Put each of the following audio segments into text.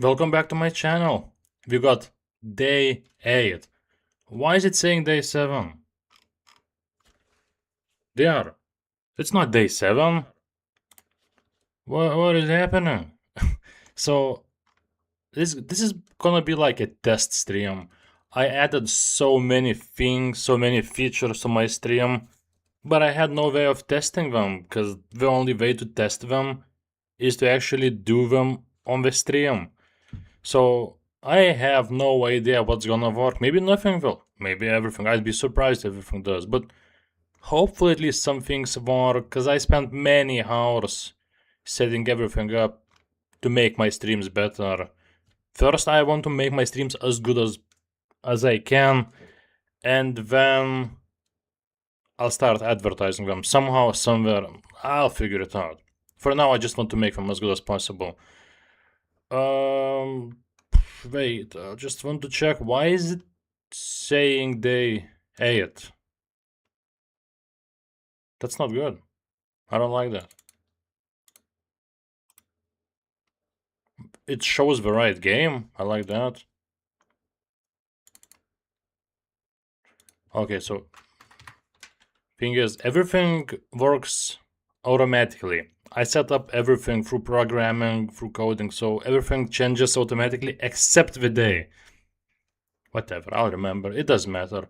Welcome back to my channel. We got day 8. Why is it saying day 7? There. It's not day 7. What is happening? So, this is gonna be like a test stream. I added so many things, so many features to my stream, but I had no way of testing them, because the only way to test them is to actually do them on the stream. So I have no idea what's gonna work. Maybe nothing will. Maybe everything. I'd be surprised if everything does. But hopefully at least some things work. Because I spent many hours setting everything up to make my streams better. First, I want to make my streams as good as I can, and then I'll start advertising them somehow, somewhere. I'll figure it out. For now, I just want to make them as good as possible. Um, Wait, I just want to check. Why is it saying day 8? That's not good. I don't like that. It shows the right game. I like that. Okay, so thing is, everything works automatically. I set up everything through programming, through coding, so everything changes automatically except the day. Whatever, I'll remember. It doesn't matter.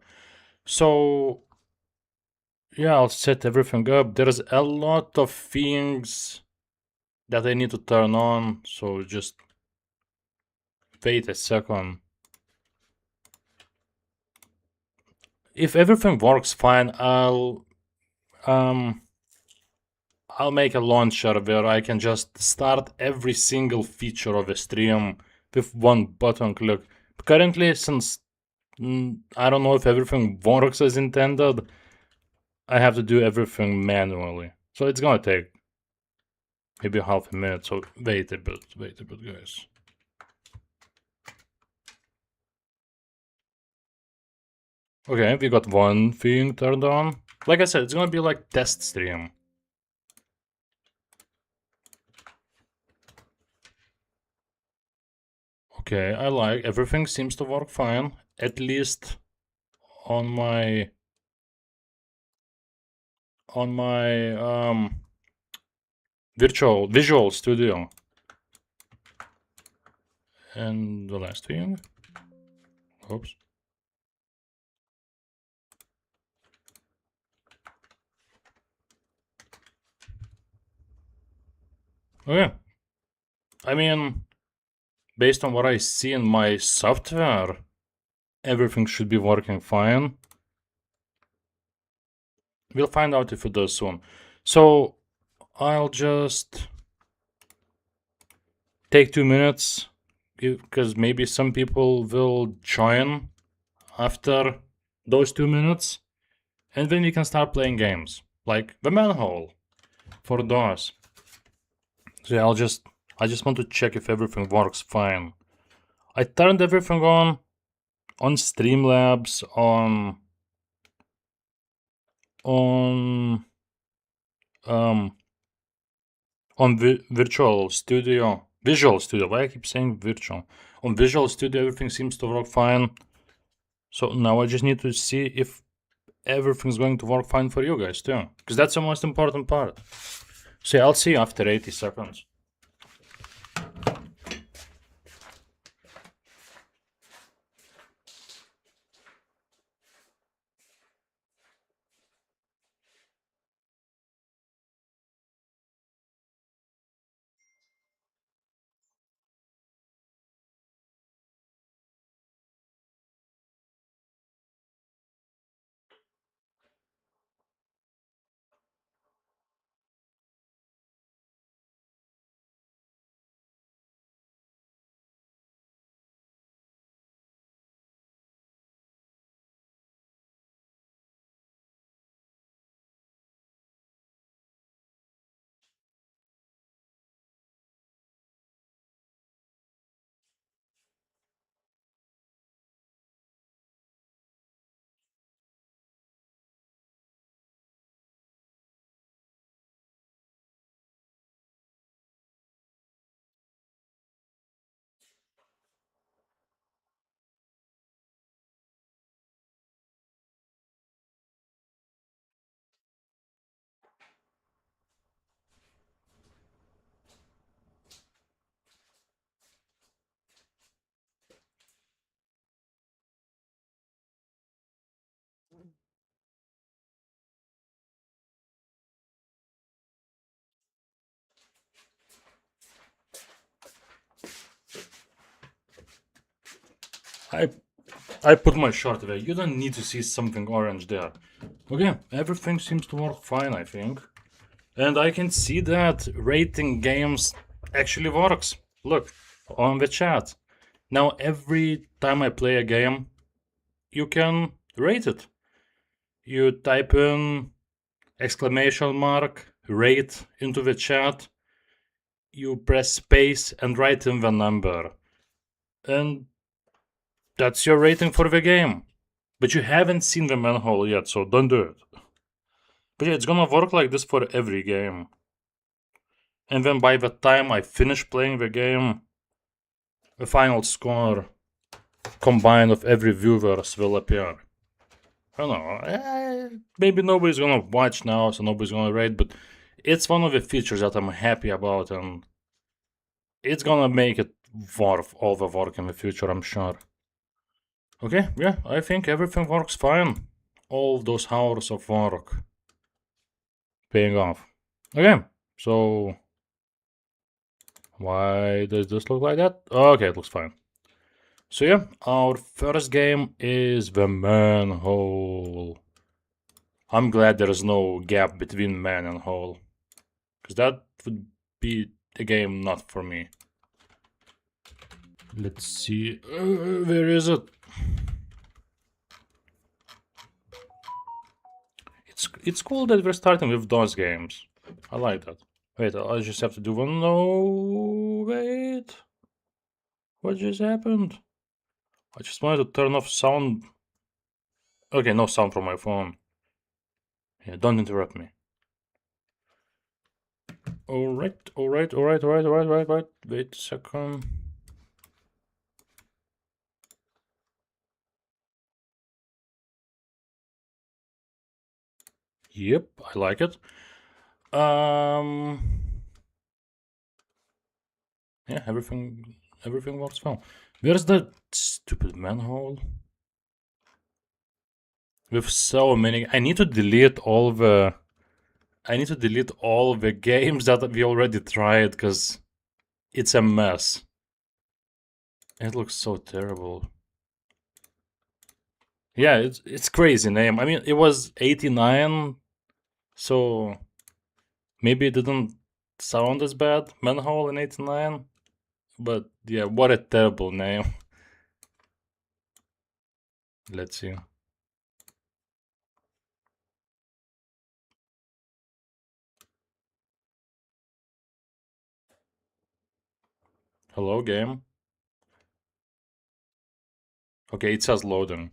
So, yeah, I'll set everything up. There's a lot of things that I need to turn on, so just wait a second. If everything works fine, I'll make a launcher where I can just start every single feature of a stream with one button click. Currently, since I don't know if everything works as intended, I have to do everything manually. So it's gonna take maybe half a minute, so wait a bit, guys. Okay, we got one thing turned on. Like I said, it's gonna be like test stream. Okay, I like everything seems to work fine, at least on my Visual Studio. And the last thing. Oops. Oh yeah. I mean, based on what I see in my software, everything should be working fine. We'll find out if it does soon. So I'll just take 2 minutes, because maybe some people will join after those 2 minutes, and then we can start playing games like the Manhole for DOS. So yeah, I just want to check if everything works fine. I turned everything on Streamlabs, on um on Virtual Studio, Visual Studio. Why I keep saying virtual? On Visual Studio, everything seems to work fine. So now I just need to see if everything's going to work fine for you guys too, because that's the most important part. So yeah, I'll see you after 80 seconds. I put my shirt away. You don't need to see something orange there. Okay, everything seems to work fine, I think. And I can see that rating games actually works. Look, on the chat. Now every time I play a game, you can rate it. You type in exclamation mark, rate into the chat. You press space and write in the number. And that's your rating for the game. But you haven't seen the Manhole yet, so don't do it. But yeah, it's gonna work like this for every game. And then by the time I finish playing the game, the final score combined of every viewers will appear. I don't know, maybe nobody's gonna watch now, so nobody's gonna rate, but it's one of the features that I'm happy about, and it's gonna make it worth all the work in the future, I'm sure. Okay, yeah, I think everything works fine. All those hours of work paying off. Okay, so why does this look like that? Okay, it looks fine. So yeah, our first game is the Manhole. I'm glad there is no gap between Man and Hole, because that would be a game not for me. Let's see, where is it? It's cool that we're starting with those games. I like that. Wait, I just have to do one. No, wait. What just happened? I just wanted to turn off sound. Okay, no sound from my phone. Yeah, don't interrupt me. Alright. Wait a second. Yep, I like it. Yeah, everything works well. Where's the stupid Manhole? With so many, I need to delete all the games that we already tried, because it's a mess. It looks so terrible. Yeah, it's crazy name. I mean, it was 89, so maybe it didn't sound as bad, Manhole in 89. But yeah, what a terrible name. Let's see. Hello, game. Okay, it says loading.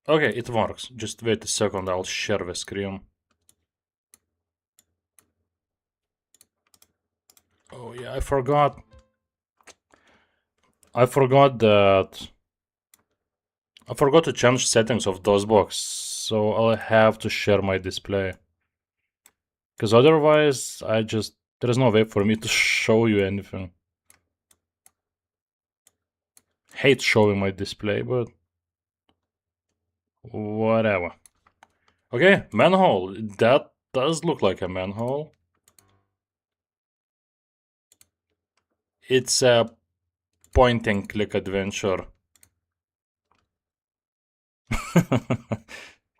Okay, it works. Just wait a second, I'll share the screen. Oh yeah, I forgot that. I forgot to change settings of DOSBox, so I'll have to share my display. Because otherwise, there's no way for me to show you anything. Hate showing my display, but whatever. Okay, Manhole. That does look like a manhole. It's a point and click adventure.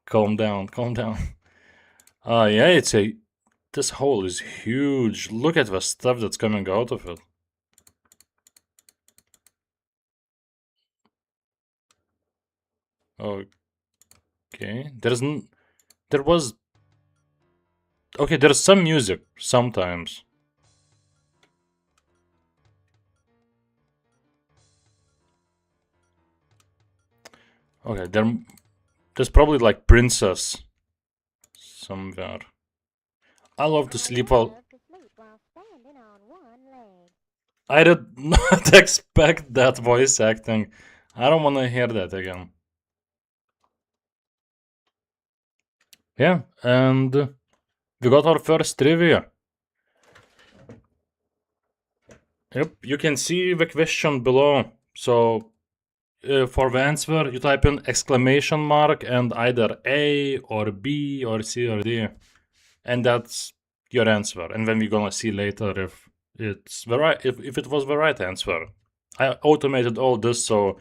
Calm down. Yeah, this hole is huge. Look at the stuff that's coming out of it. Okay, okay, there's some music sometimes. Okay, there's probably like princess somewhere. I love to sleep all. I did not expect that voice acting. I don't want to hear that again. Yeah, and we got our first trivia. Yep, you can see the question below. So for the answer, you type in exclamation mark and either A or B or C or D, and that's your answer. And then we're gonna see later if It's the right. If it was the right answer, I automated all this, so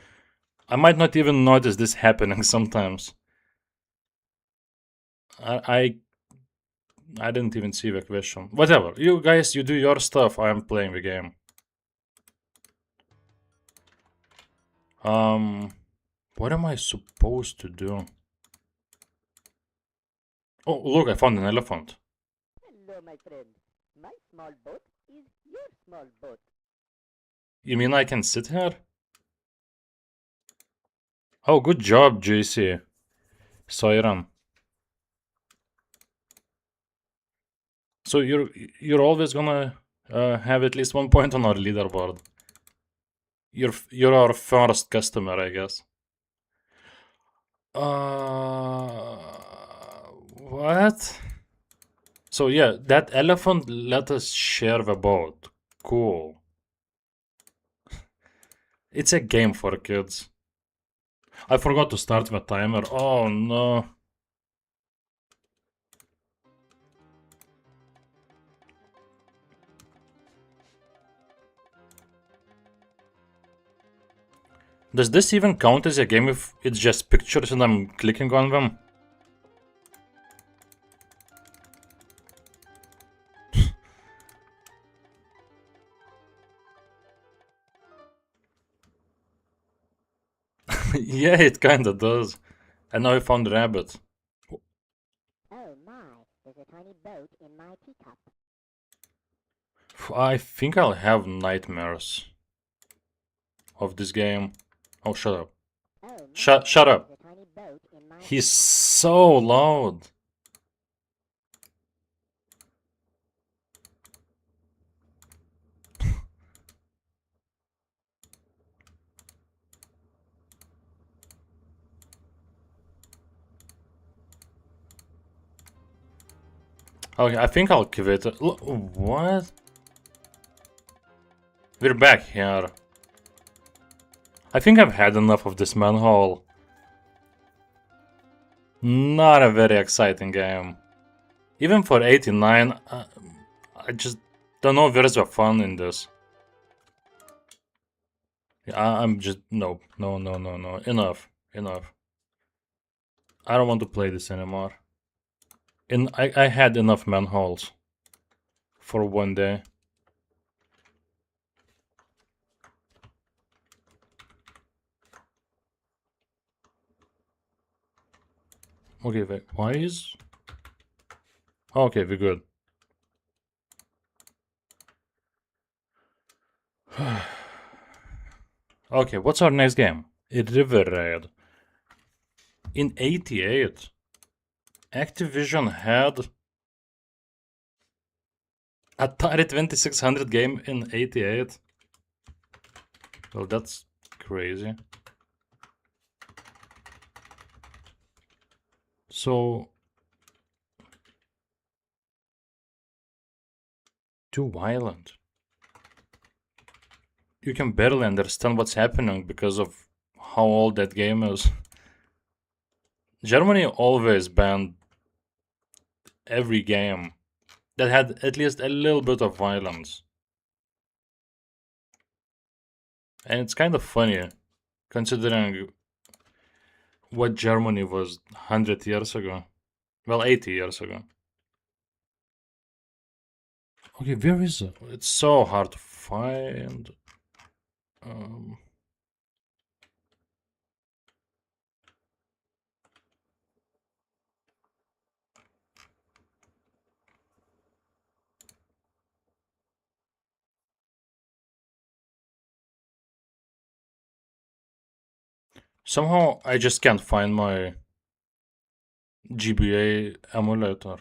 I might not even notice this happening sometimes. I I didn't even see the question. Whatever. You guys, you do your stuff. I'm playing the game. What am I supposed to do? Oh, look, I found an elephant. Hello, my friend. My small boat is your small boat. You mean I can sit here? Oh, good job, JC. Soiran. So you're always gonna have at least 1 point on our leaderboard. You're our first customer, I guess. What? So yeah, that elephant let us share the boat. Cool. It's a game for kids. I forgot to start the timer. Oh no. Does this even count as a game if it's just pictures and I'm clicking on them? Yeah, it kinda does. And now I found a rabbit. Oh my, there's a tiny boat in my teacup. I think I'll have nightmares of this game. Oh, shut up. Oh my, Shut up. there's a tiny boat in my He's so loud. Okay, I think I'll quit it. What? We're back here. I think I've had enough of this manhole. Not a very exciting game. Even for 89, I just don't know if there's a fun in this. I'm just no. Enough. I don't want to play this anymore. I had enough manholes for one day. Okay, wait, why is... Okay, we're good. Okay, what's our next game? River Raid. In 88, Activision had Atari 2600 game in 88. Well, that's crazy. So... Too violent. You can barely understand what's happening because of how old that game is. Germany always banned every game that had at least a little bit of violence. And it's kind of funny, considering what Germany was 100 years ago. Well, 80 years ago. Okay, where is it? It's so hard to find. Somehow I just can't find my GBA emulator.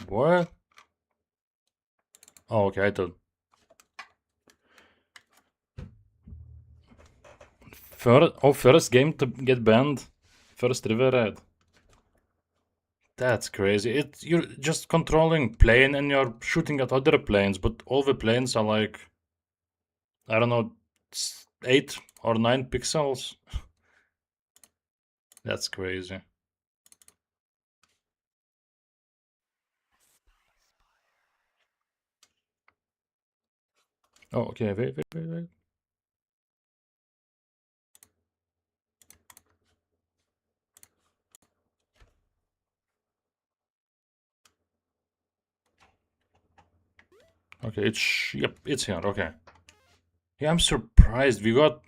What? Oh, okay, I did. First game to get banned? First River Raid. That's crazy. You're just controlling plane and you're shooting at other planes, but all the planes are like, I don't know, 8 or 9 pixels. That's crazy. Oh, okay, wait. Okay, yep, it's here, okay. Yeah, I'm surprised. We got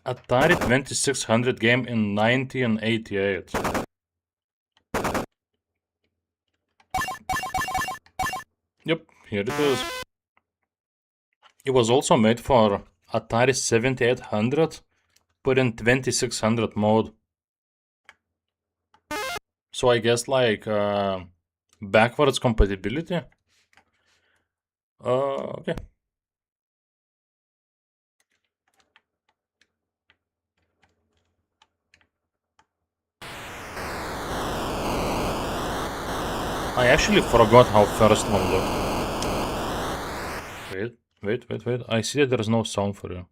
Atari 2600 game in 1988. Yep, here it is. It was also made for Atari 7800, but in 2600 mode. So I guess like backwards compatibility. Okay. I actually forgot how first one looked. Wait. I see that there is no sound for you.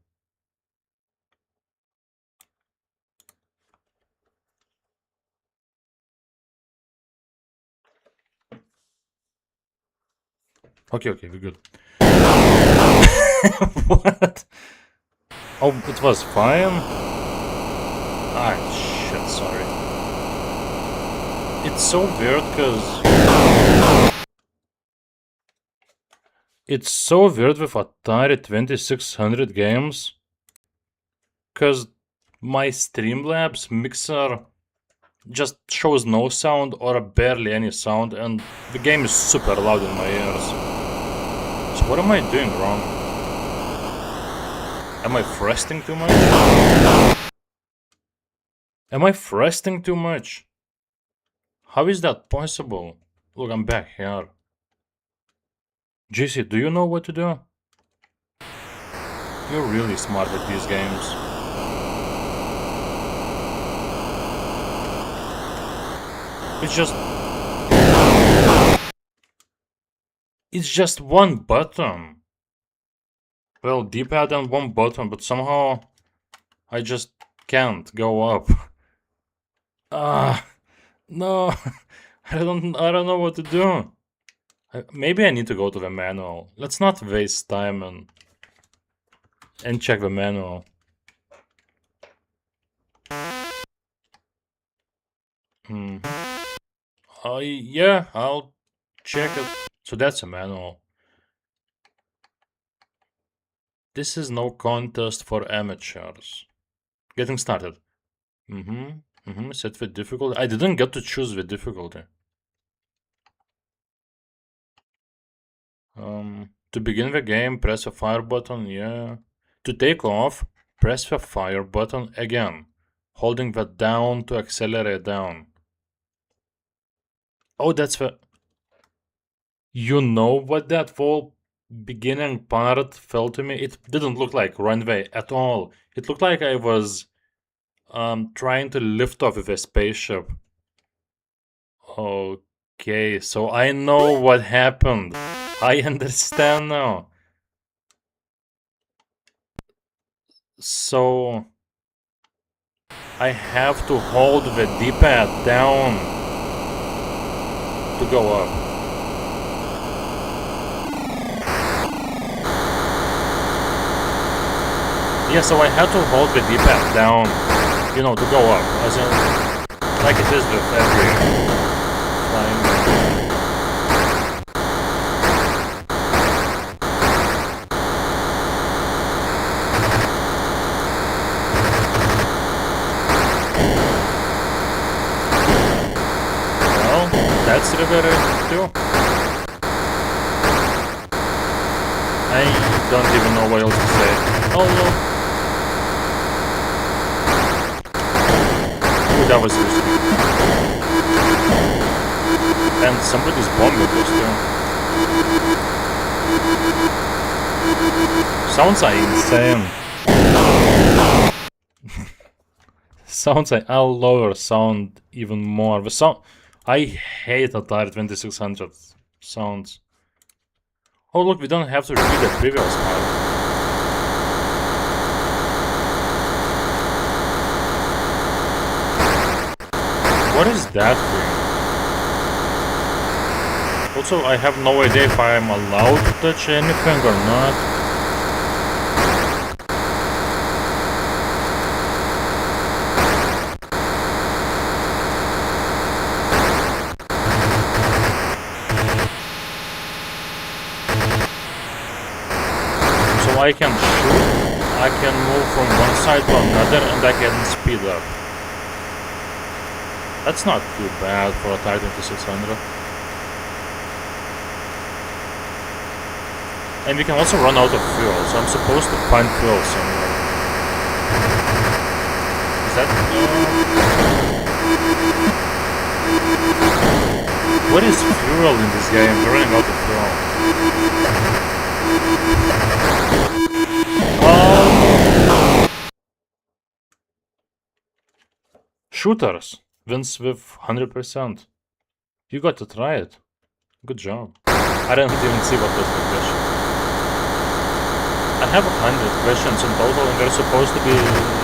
Okay, we're good. What? Oh, it was fine? Ah, shit, sorry. It's so weird because... It's so weird with Atari 2600 games. Because my Streamlabs mixer just shows no sound or barely any sound, and the game is super loud in my ears. So what am I doing wrong? Am I thrusting too much? Am I thrusting too much? How is that possible? Look, I'm back here. JC, do you know what to do? You're really smart at these games. It's just one button. Well, D-pad and one button, but somehow I just can't go up. No. I don't know what to do. Maybe I need to go to the manual. Let's not waste time and check the manual. Yeah, I'll check it. So that's a manual. This is no contest for amateurs. Getting started. Set the difficulty. I didn't get to choose the difficulty. To begin the game, press the fire button, yeah. To take off, press the fire button again, holding that down to accelerate down. Oh, that's the... You know what that whole beginning part felt to me? It didn't look like runway at all. It looked like I was trying to lift off with a spaceship. Okay, so I know what happened. I understand now. So I have to hold the D-pad down to go up. Yeah, so I had to hold the D-pad down, you know, to go up, as in, like it is with every flying game. Well, that's reverted too. I don't even know what else to say. Oh no. That was risky. And somebody's bombing us too. Sounds like insane. Sounds like I'll lower sound even more. The sound, I hate Atari 2600 sounds. Oh look, we don't have to repeat the previous part. What is that thing? Also, I have no idea if I am allowed to touch anything or not. So I can shoot, I can move from one side to another, and I can speed up. That's not too bad for a Titan 2600. And we can also run out of fuel, so I'm supposed to find fuel somewhere. Is that... What is fuel in this game? We're running out of fuel. Shooters wins with 100%. You got to try it. Good job. I didn't even see what was the question. I have 100 questions in total and they're supposed to be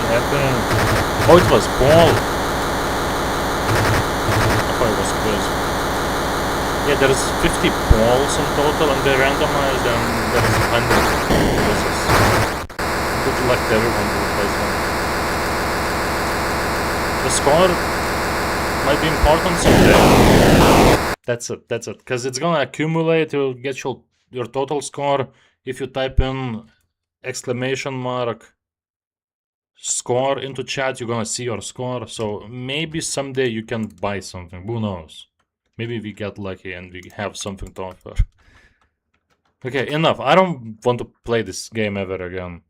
happening. Oh, it was Paul. I thought it was quiz. Yeah, there's 50 polls in total and they're randomized and there's 100 quizzes. Good luck to everyone who plays one. The score might be important someday. That's it. Because it's gonna accumulate to get your total score if you type in !score into chat, you're gonna see your score. So maybe someday you can buy something. Who knows? Maybe we get lucky and we have something to offer. Okay, enough. I don't want to play this game ever again.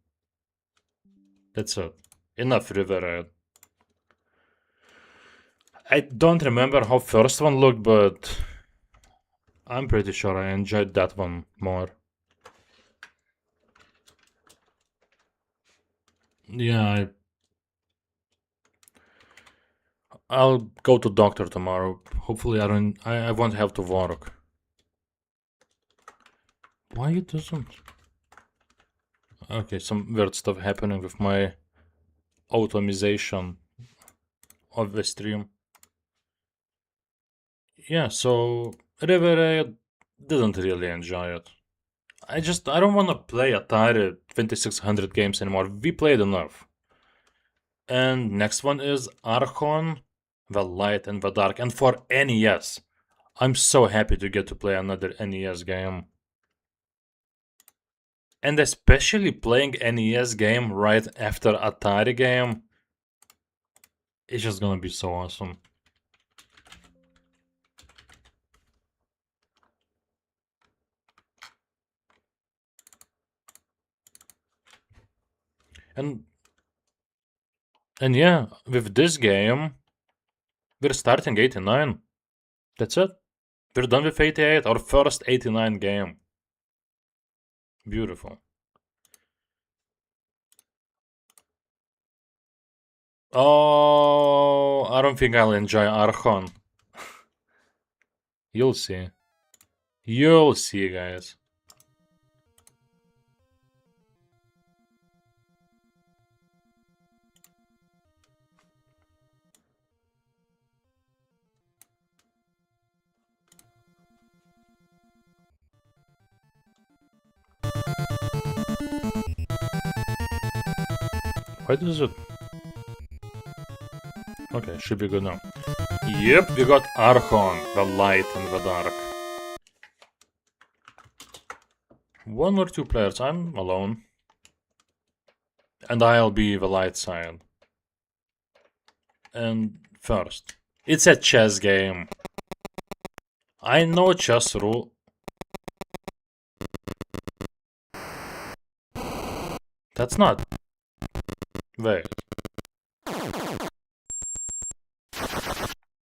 That's it. Enough River Raid. I don't remember how first one looked, but I'm pretty sure I enjoyed that one more. Yeah, I'll go to doctor tomorrow. Hopefully I won't have to work. Why it doesn't? Okay, some weird stuff happening with my automation of the stream. Yeah, so River Raid didn't really enjoy it. I don't want to play Atari 2600 games anymore. We played enough. And next one is Archon, the Light and the Dark. And for NES, I'm so happy to get to play another NES game. And especially playing NES game right after Atari game, it's just gonna be so awesome. And yeah, with this game, we're starting 89. That's it. We're done with 88, our first 89 game. Beautiful. Oh, I don't think I'll enjoy Archon. You'll see. You'll see, guys. Why does it... Okay, should be good now. Yep, we got Archon, the Light and the Dark. 1 or 2 players, I'm alone. And I'll be the light side. And first, it's a chess game. I know chess rule. That's not... Wait.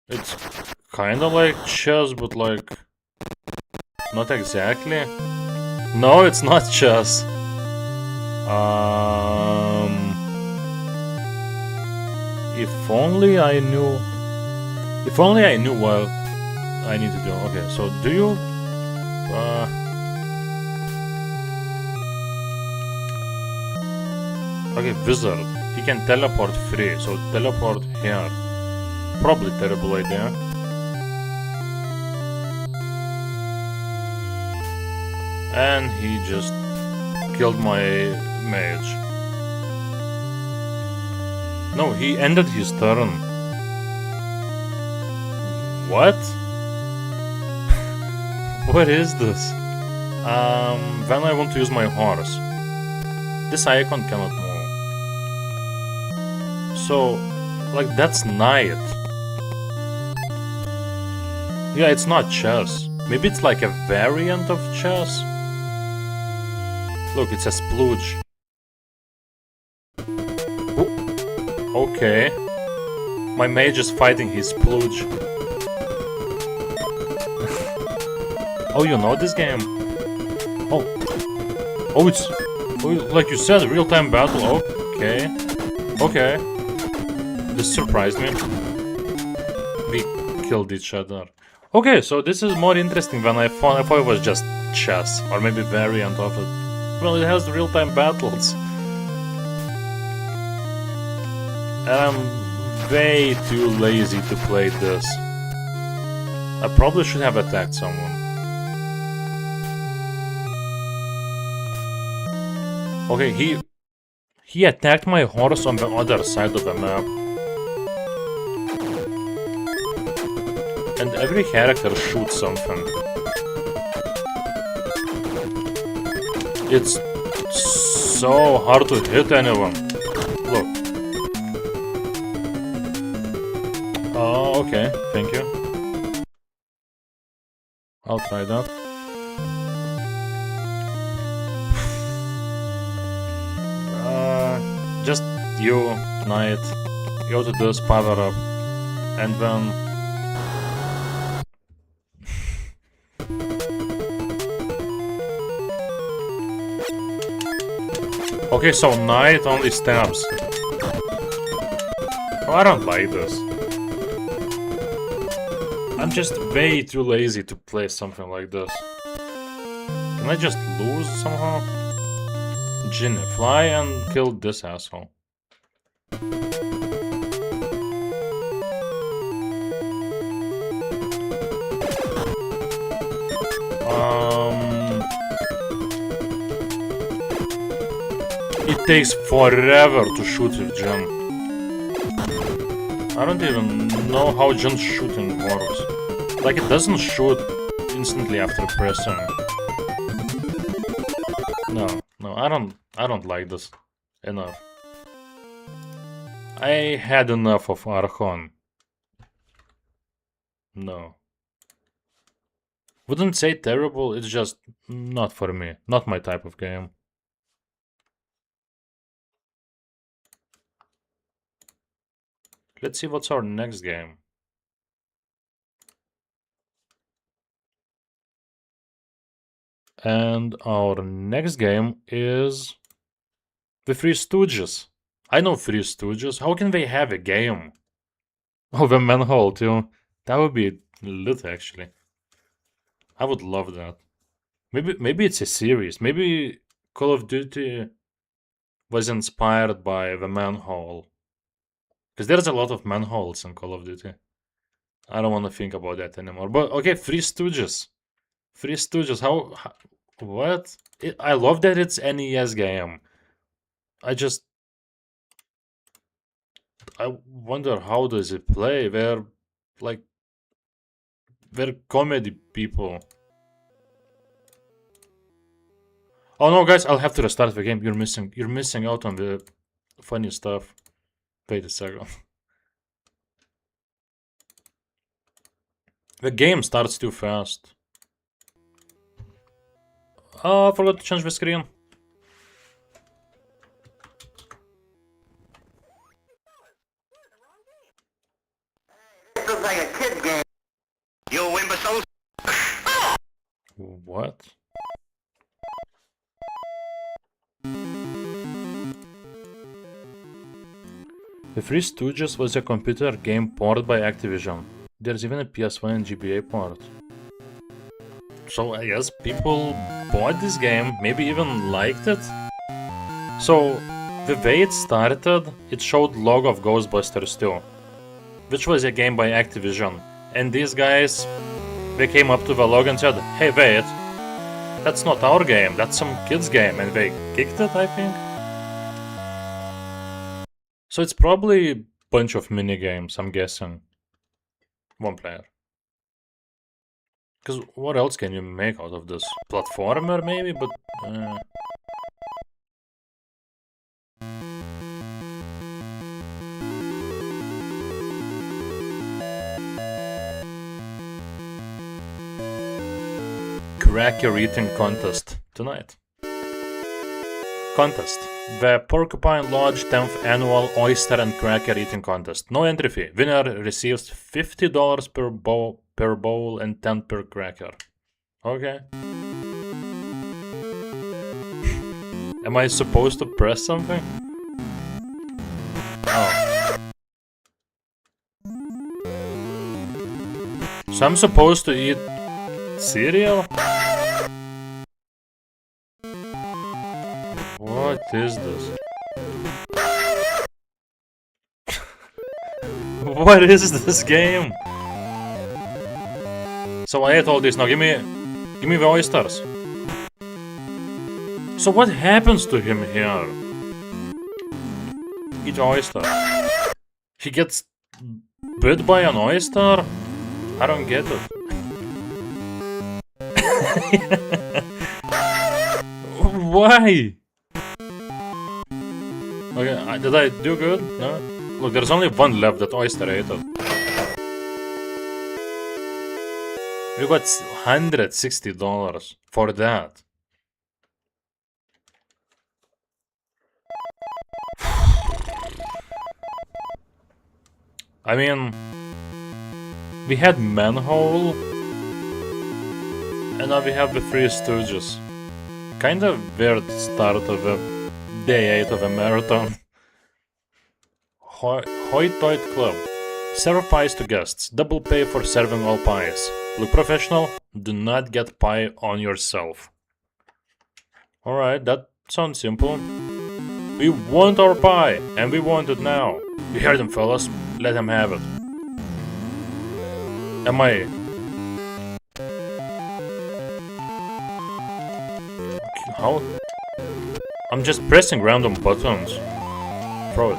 It's kinda like chess, but like... Not exactly. No, it's not chess. If only I knew... If only I knew what I need to do. Okay, so do you... Okay, wizard. He can teleport free, so teleport here. Probably terrible idea. And he just killed my mage. No, he ended his turn. What? What is this? When I want to use my horse. This icon cannot move. So, like, that's knight. Yeah, it's not chess. Maybe it's like a variant of chess. Look, it says splooge. Oh, okay. My mage is fighting his splooge. Oh, you know this game? Oh. Oh, it's... like you said, real-time battle. Okay. Okay. This surprised me. We killed each other. Okay, so this is more interesting than I thought. I thought it was just chess. Or maybe variant of it. Well, it has real-time battles. And I'm way too lazy to play this. I probably should have attacked someone. Okay, he attacked my horse on the other side of the map. And every character shoots something. It's so hard to hit anyone. Look. Oh, okay, thank you. I'll try that. Just you, knight, go to this, power up, and then... Okay, so knight only stabs. Oh, I don't like this. I'm just way too lazy to play something like this. Can I just lose somehow? Ginny, fly and kill this asshole. It takes forever to shoot with Jin. I don't even know how Jin's shooting works. Like, it doesn't shoot instantly after pressing. No, I don't like this enough. I had enough of Archon. No. Wouldn't say terrible, it's just not for me. Not my type of game. Let's see what's our next game. And our next game is the Three Stooges. I know Three Stooges. How can they have a game? Oh, the Manhole too. That would be lit, actually. I would love that. Maybe it's a series. Maybe Call of Duty was inspired by the Manhole. Because there's a lot of manholes in Call of Duty. I don't want to think about that anymore. But okay, Three Stooges. Three Stooges, how what? I love that it's NES game. I wonder how does it play? They're comedy people. Oh no, guys, I'll have to restart the game. You're missing out on the funny stuff. Wait a second. The game starts too fast. Oh, I forgot to change the screen. This looks like a kid's game. You imbeciles. What? The Three Stooges was a computer game ported by Activision. There's even a PS1 and GBA port. So I guess people bought this game, maybe even liked it. So the way it started, it showed logo of Ghostbusters 2, which was a game by Activision. And these guys, they came up to the logo and said, "Hey, wait, That's not our game, that's some kid's game, and they kicked it, I think? So it's probably a bunch of minigames, I'm guessing. One player. Because what else can you make out of this? Platformer, maybe? But... Cracker eating contest tonight. Contest. The Porcupine Lodge 10th Annual Oyster and Cracker Eating Contest. No entry fee. Winner receives $50 per bowl and 10 per cracker. Okay. Am I supposed to press something? Oh. So I'm supposed to eat cereal? What is this? What is this game? So I ate all this. Now give me the oysters. So what happens to him here? Eat oyster. He gets bit by an oyster? I don't get it. Why? Okay, did I do good? No? Look, there's only one left, that oyster ate it. We got $160 for that. I mean, we had Manhole, and now we have the Three Stooges. Kind of weird start of a day 8 of a marathon. Hoit Toit Club. Serve pies to guests. Double pay for serving all pies. Look professional. Do not get pie on yourself. Alright, that sounds simple. We want our pie, and we want it now. You heard him, fellas. Let him have it. Am I... How? I'm just pressing random buttons. Throw it.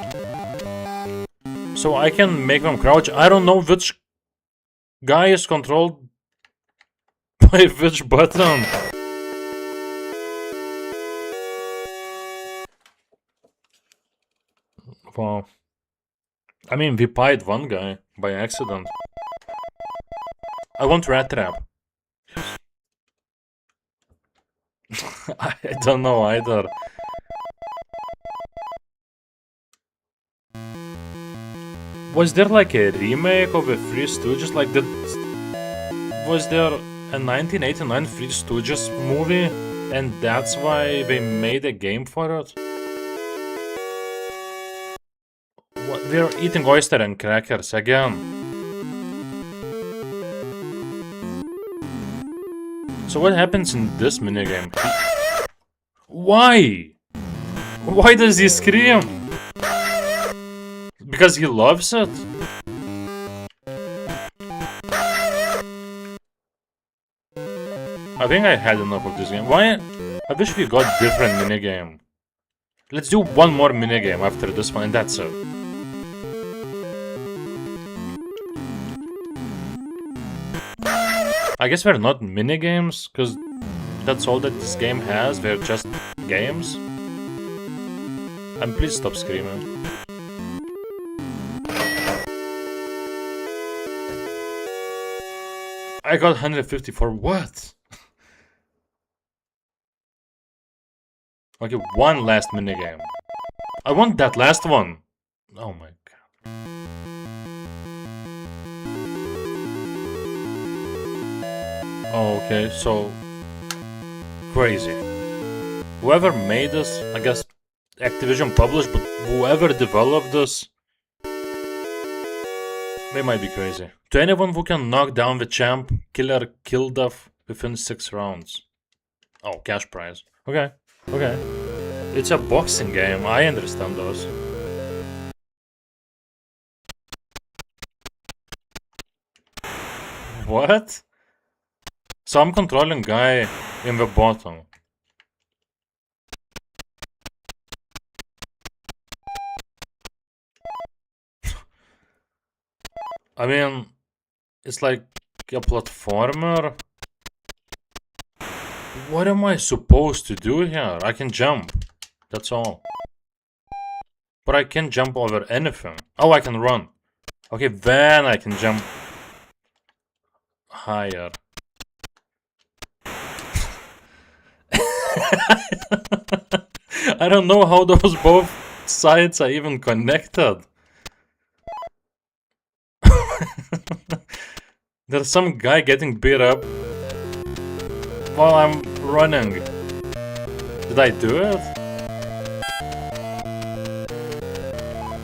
So I can make them crouch. I don't know which guy is controlled by which button. Wow. I mean, we pied one guy by accident. I want rat trap. I don't know either. Was there like a remake of the Three Stooges? Like was there a 1989 Three Stooges movie, and that's why they made a game for it? What? They're eating oyster and crackers again. So what happens in this minigame? Why? Why does he scream? Because he loves it? I think I had enough of this game. Why? I wish we got different minigame. Let's do one more minigame after this one, and that's it. I guess they're not minigames, because that's all that this game has. They're just games. And please stop screaming. I got 150 for what? Okay, one last minigame. I want that last one. Oh my god. Oh, okay, so... Crazy. Whoever made this, I guess Activision published, but whoever developed this... They might be crazy. To anyone who can knock down the champ, killer killed off within 6 rounds. Oh, cash prize. Okay, okay. It's a boxing game, I understand those. What? So I'm controlling guy in the bottom. I mean, it's like a platformer. What am I supposed to do here? I can jump. That's all. But I can't jump over anything. Oh, I can run. Okay, then I can jump higher. I don't know how those both sides are even connected. There's some guy getting beat up while I'm running. Did I do it?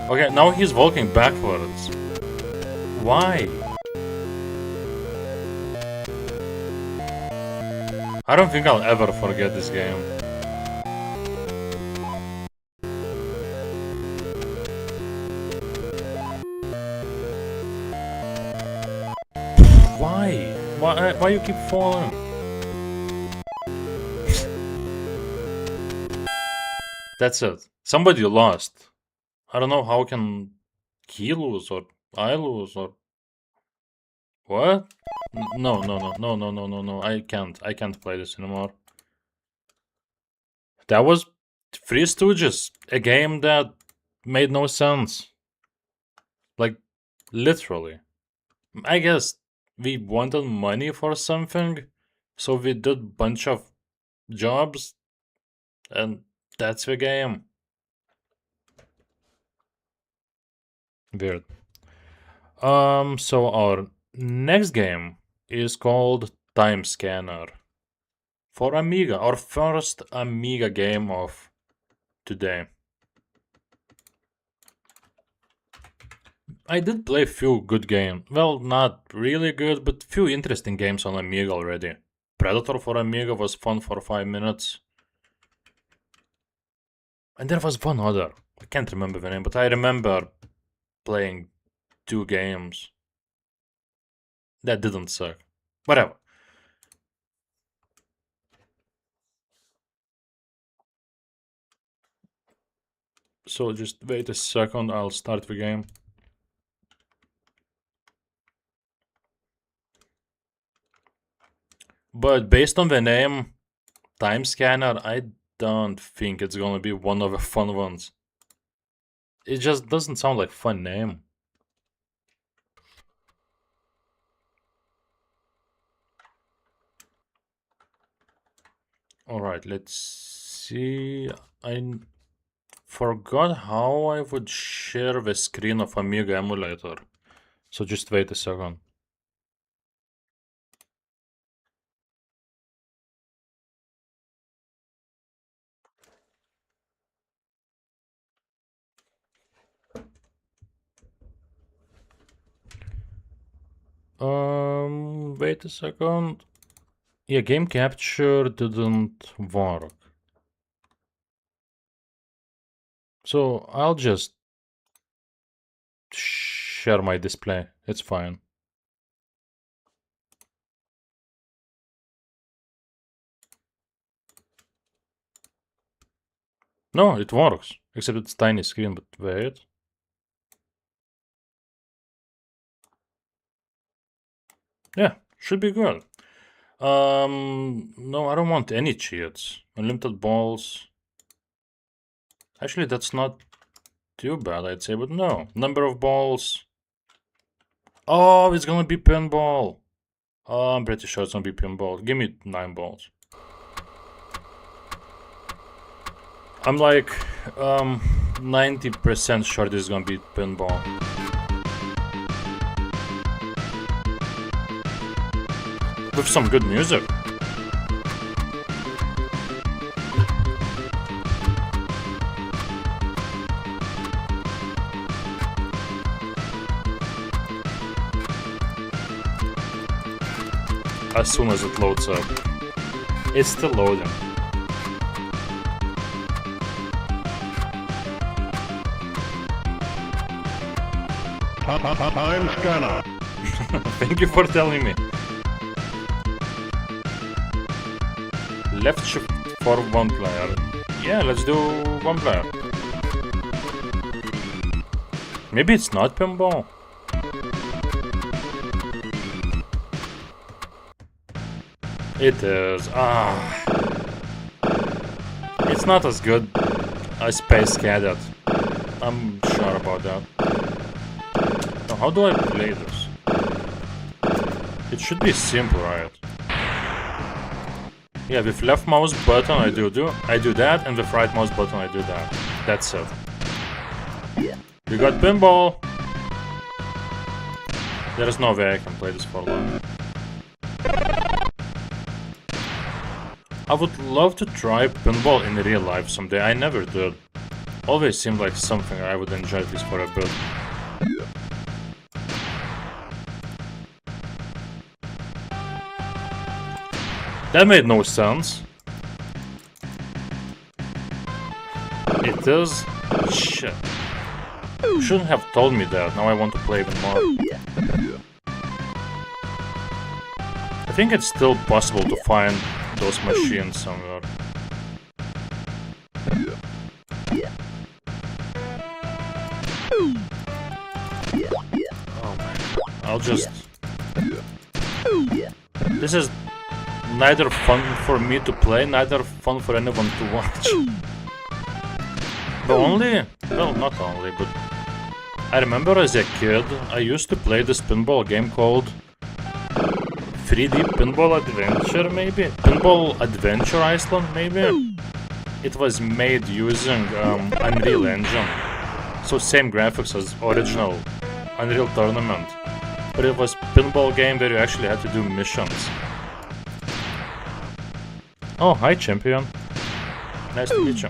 Okay, now he's walking backwards. Why? I don't think I'll ever forget this game. Why? Why you keep falling? That's it. Somebody lost. I don't know how can he lose or I lose or what? No. I can't play this anymore. That was Three Stooges, a game that made no sense. Like, literally. I guess we wanted money for something, so we did bunch of jobs, and that's the game. Weird. So our next game is called Time Scanner for Amiga, our first Amiga game of today. I did play a few good games. Well, not really good, but few interesting games on Amiga already. Predator for Amiga was fun for 5 minutes. And there was one other. I can't remember the name, but I remember playing 2 games. That didn't suck. Whatever. So just wait a second, I'll start the game. But based on the name, Time Scanner, I don't think it's gonna be one of the fun ones. It just doesn't sound like a fun name. Alright, let's see. I forgot how I would share the screen of Amiga emulator. So just wait a second. Wait a second. Yeah, game capture didn't work. So I'll just share my display. It's fine. No, it works. Except it's tiny screen, but wait. Yeah, should be good. No, I don't want any cheats. Unlimited balls. Actually, that's not too bad, I'd say, but no. Number of balls. Oh, it's gonna be pinball. Oh, I'm pretty sure it's gonna be pinball. Give me 9 balls. I'm like 90% sure this is gonna be pinball. With some good music. As soon as it loads up. It's still loading. Time Scanner. Thank you for telling me. left shift for one player. Yeah, let's do one player. Maybe it's not pinball. It is. It's not as good as Space Cadet. I'm sure about that. Now, how do I play this? It should be simple, right? Yeah, with left mouse button I do that, and with right mouse button I do that. That's it. We got pinball! There is no way I can play this for long. I would love to try pinball in real life someday. I never did. Always seemed like something I would enjoy at least for a bit. That made no sense. It is? Shit. You shouldn't have told me that. Now I want to play even more. I think it's still possible to find those machines somewhere. Oh man. I'll just... This is neither fun for me to play, neither fun for anyone to watch. The only... Well, not only, but... I remember as a kid, I used to play this pinball game called 3D Pinball Adventure, maybe? Pinball Adventure Iceland, maybe? It was made using Unreal Engine. So same graphics as original Unreal Tournament. But it was pinball game where you actually had to do missions. Oh, hi champion. Nice to meet you.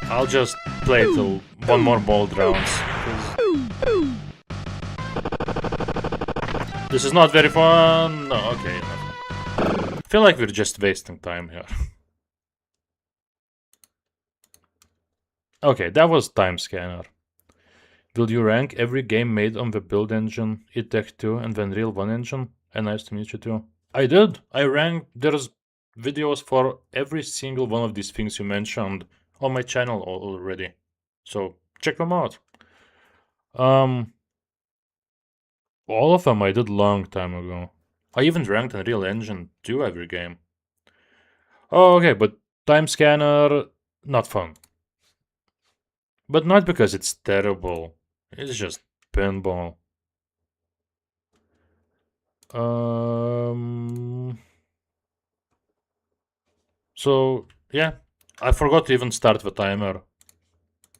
I'll just play till one more ball drowns. This is not very fun. No, okay. I feel like we're just wasting time here. Okay, that was Time Scanner. Will you rank every game made on the build engine, It Take Two, and the Unreal 1 engine? And nice to meet you too. I did. I ranked. There's videos for every single one of these things you mentioned on my channel already. So check them out. All of them I did long time ago. I even ranked Unreal Engine 2 every game. Oh, okay, but Time Scanner, not fun. But not because it's terrible. It's just pinball. So, yeah. I forgot to even start the timer.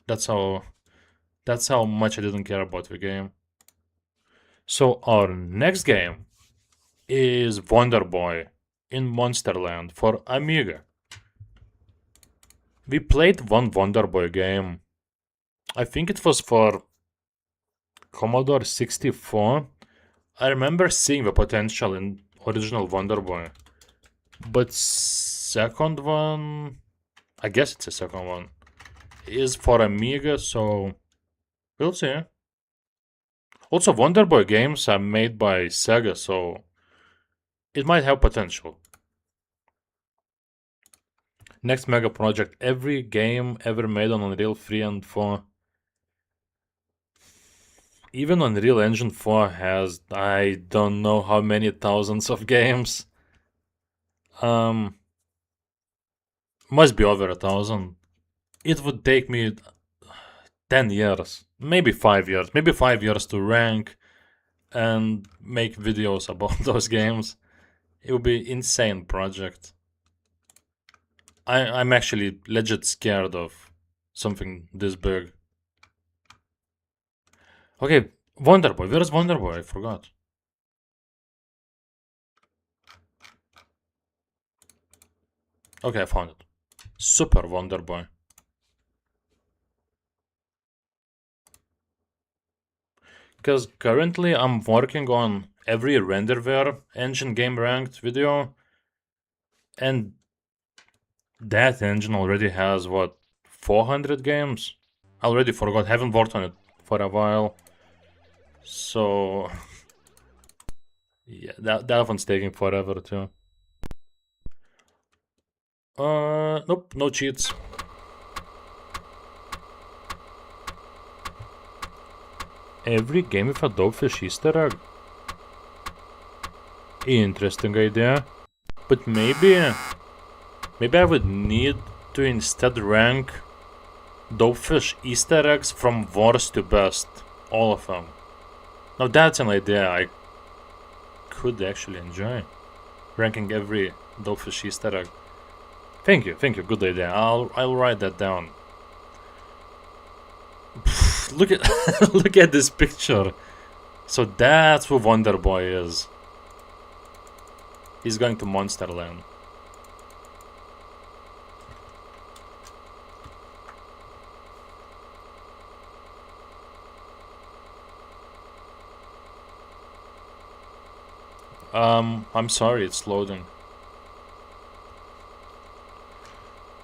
That's how much I didn't care about the game. So our next game is Wonder Boy in Monsterland for Amiga. We played one Wonder Boy game. I think it was for Commodore 64. I remember seeing the potential in original Wonder Boy. But second one, I guess it's the second one, is for Amiga, so we'll see. Also, Wonder Boy games are made by Sega, so it might have potential. Next mega project, every game ever made on Unreal 3 and 4. Even Unreal Engine 4 has, I don't know how many thousands of games. Must be over 1,000. It would take me 10 years, maybe 5 years, maybe 5 years to rank and make videos about those games. It would be insane project. I'm actually legit scared of something this big. Okay, Wonder Boy. Where is Wonder Boy? I forgot. Okay, I found it. Super Wonder Boy. Because currently I'm working on every renderware engine game ranked video, and that engine already has, what, 400 games? I already forgot, haven't worked on it for a while. So Yeah, that one's taking forever too. Nope, no cheats. Every game with a Dogfish Easter egg? Interesting idea. But maybe I would need to instead rank Dogfish Easter eggs from worst to best. All of them. Now that's an idea I could actually enjoy. Ranking every Dogfish Easter egg. Thank you, good idea. I'll write that down. Look at look at this picture. So that's who Wonder Boy is. He's going to Monsterland. I'm sorry, it's loading.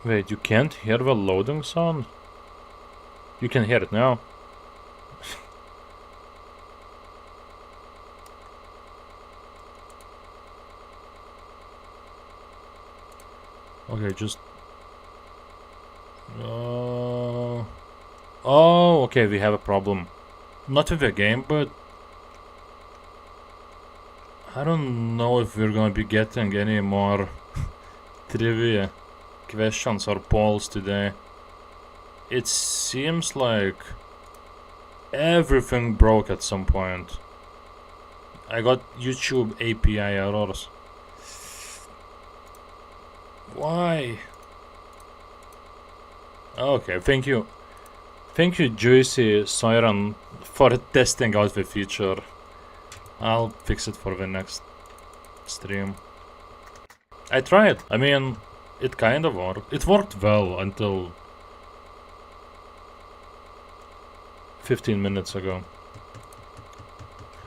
Wait, you can't hear the loading sound? You can hear it now. Okay, just... Oh, okay, we have a problem. Not with the game, but... I don't know if we're gonna be getting any more trivia questions or polls today. It seems like everything broke at some point. I got YouTube API errors. Why? Okay, thank you. Thank you, Juicy Siren, for testing out the feature. I'll fix it for the next stream. I tried. I mean, it kind of worked. It worked well until 15 minutes ago.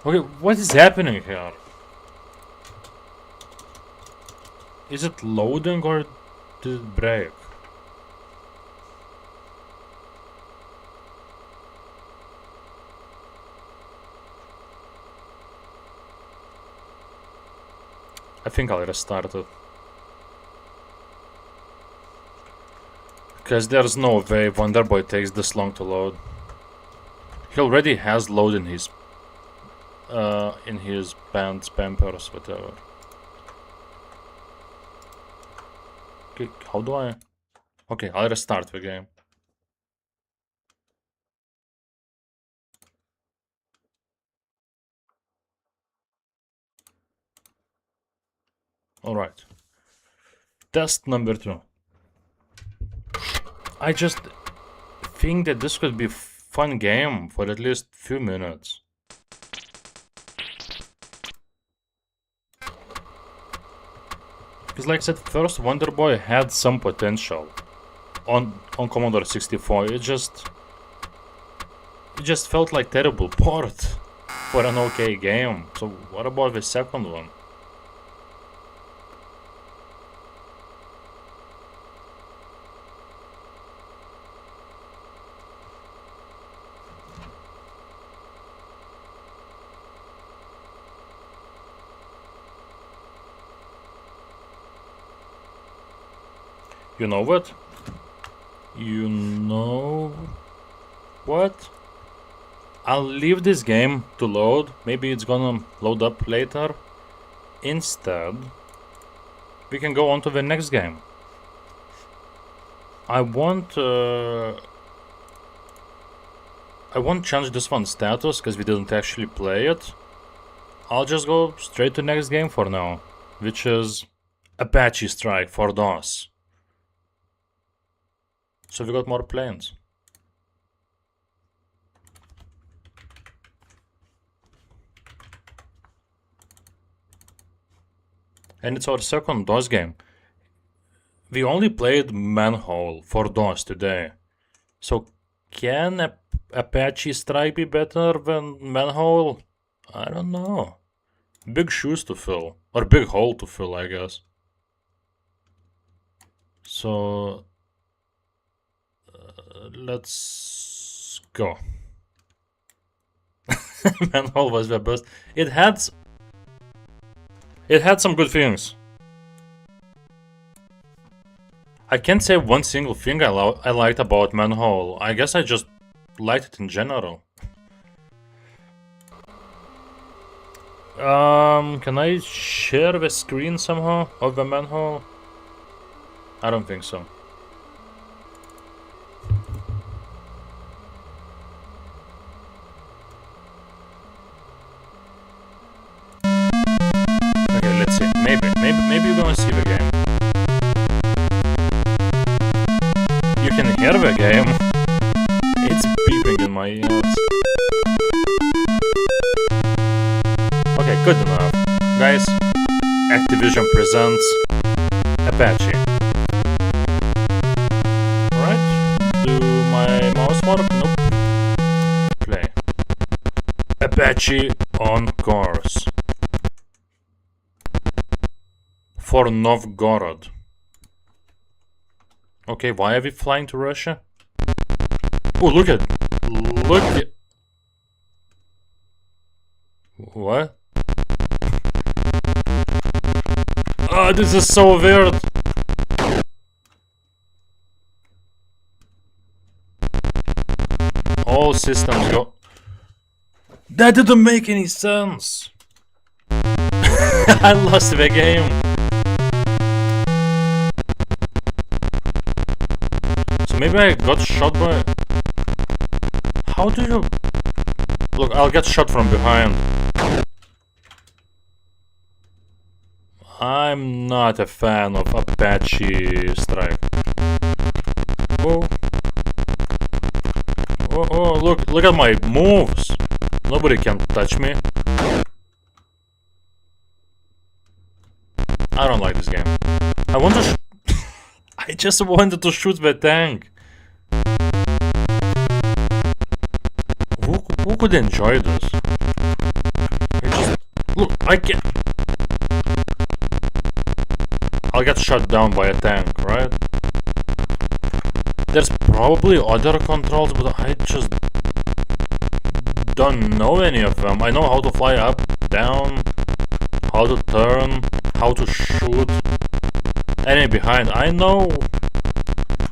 Okay, what is happening here? Is it loading or did it break? I think I'll restart it. Because there's no way Wonderboy takes this long to load. He already has load in his bands, pampers, whatever. Okay, how do I... Okay, I'll restart the game. Alright. Test number 2. I just think that this could be a fun game for at least few minutes. Because like I said, first Wonder Boy had some potential on Commodore 64. It just felt like terrible port for an okay game. So what about the second one? You know what? You know what? I'll leave this game to load. Maybe it's gonna load up later. Instead, we can go on to the next game. I won't change this one's status because we didn't actually play it. I'll just go straight to next game for now, which is Apache Strike for DOS. So we got more planes. And it's our second DOS game. We only played Manhole for DOS today. So can Apache Strike be better than Manhole? I don't know. Big shoes to fill. Or big hole to fill, I guess. So... let's go. Manhole was the best. It had It had some good things. I can't say one single thing I liked about Manhole. I guess I just liked it in general. Can I share the screen somehow of the Manhole? I don't think so. Okay, let's see. Maybe you're gonna see the game. You can hear the game. It's beeping in my ears. Okay, good enough. Guys, Activision presents Apache. Alright, do my mouse work? Nope. Play. Apache on course. For Novgorod. Okay, why are we flying to Russia? Oh, look at... What? Oh, this is so weird! All systems go... That didn't make any sense! I lost the game! So maybe I got shot by... How do you... Look, I'll get shot from behind. I'm not a fan of Apache Strike. Oh. Oh, look at my moves. Nobody can touch me. I don't like this game. I want to I just wanted to shoot the tank. Who could enjoy this? Look, I can't... I'll get shot down by a tank, right? There's probably other controls, but I just don't know any of them. I know how to fly up, down, how to turn, how to shoot. Enemy behind, I know.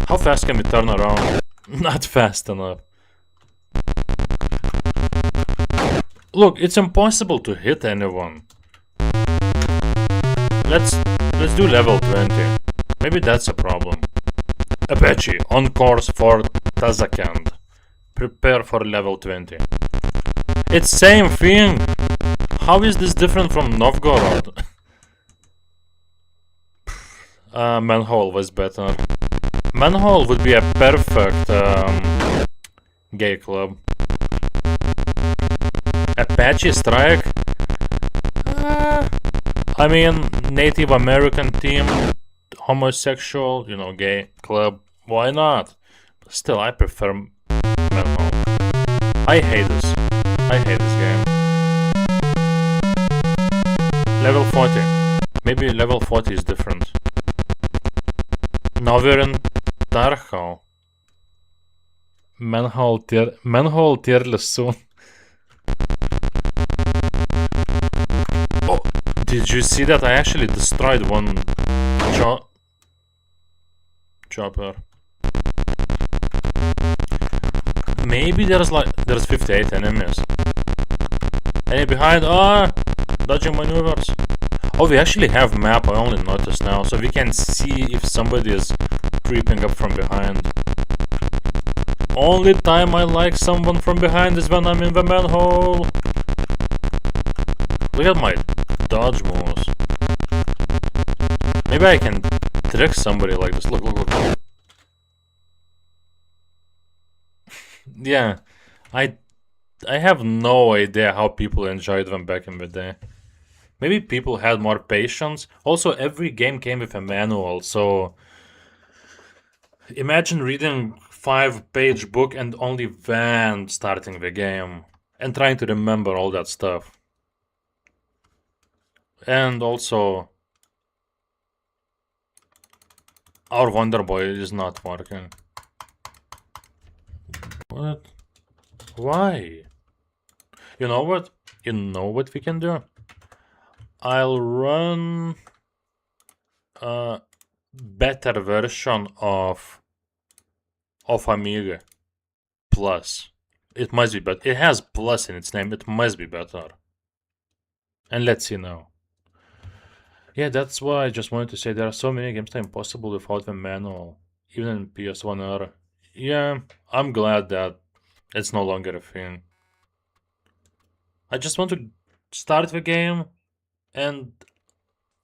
How fast can we turn around? Not fast enough. Look, it's impossible to hit anyone. Let's do level 20. Maybe that's a problem. Apache, on course for Tazakand. Prepare for level 20. It's same thing! How is this different from Novgorod? Manhole was better. Manhole would be a perfect gay club. Apache Strike? I mean, Native American team, homosexual, you know, gay club. Why not? Still, I prefer Manhole. I hate this. I hate this game. Level 40. Maybe level 40 is different. Now we're in Tarhal. Manhole tier list soon. Oh, did you see that? I actually destroyed one chopper. Maybe there's 58 enemies. Enemy behind. Dodging maneuvers. Oh, we actually have map. I only noticed now, so we can see if somebody is creeping up from behind. Only time I like someone from behind is when I'm in the manhole. Look at my dodge moves. Maybe I can trick somebody like this. Look. Yeah, I have no idea how people enjoyed them back in the day. Maybe people had more patience. Also, every game came with a manual, so imagine reading 5-page book and only then starting the game and trying to remember all that stuff. And also, our Wonder Boy is not working. What? Why? You know what? You know what we can do? I'll run a better version of Amiga Plus. It must be better. It has plus in its name. It must be better. And let's see now. Yeah, that's why I just wanted to say there are so many games that are impossible without the manual, even in PS1 era. Yeah, I'm glad that it's no longer a thing. I just want to start the game and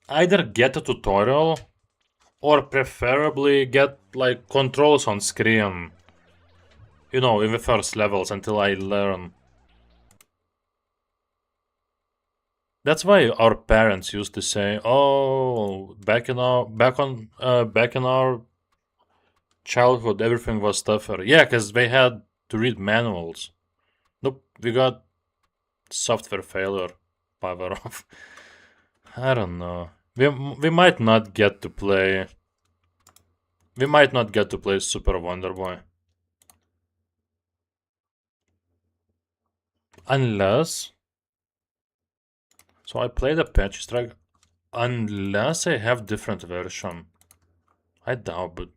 either get a tutorial or preferably get like controls on screen. You know, in the first levels until I learn. That's why our parents used to say, "Oh, back in our childhood, everything was tougher." Yeah, because they had to read manuals. Nope, we got software failure power off. I don't know. We might not get to play. We might not get to play Super Wonder Boy. Unless. So I played Apache Strike. Unless I have different version. I doubt, but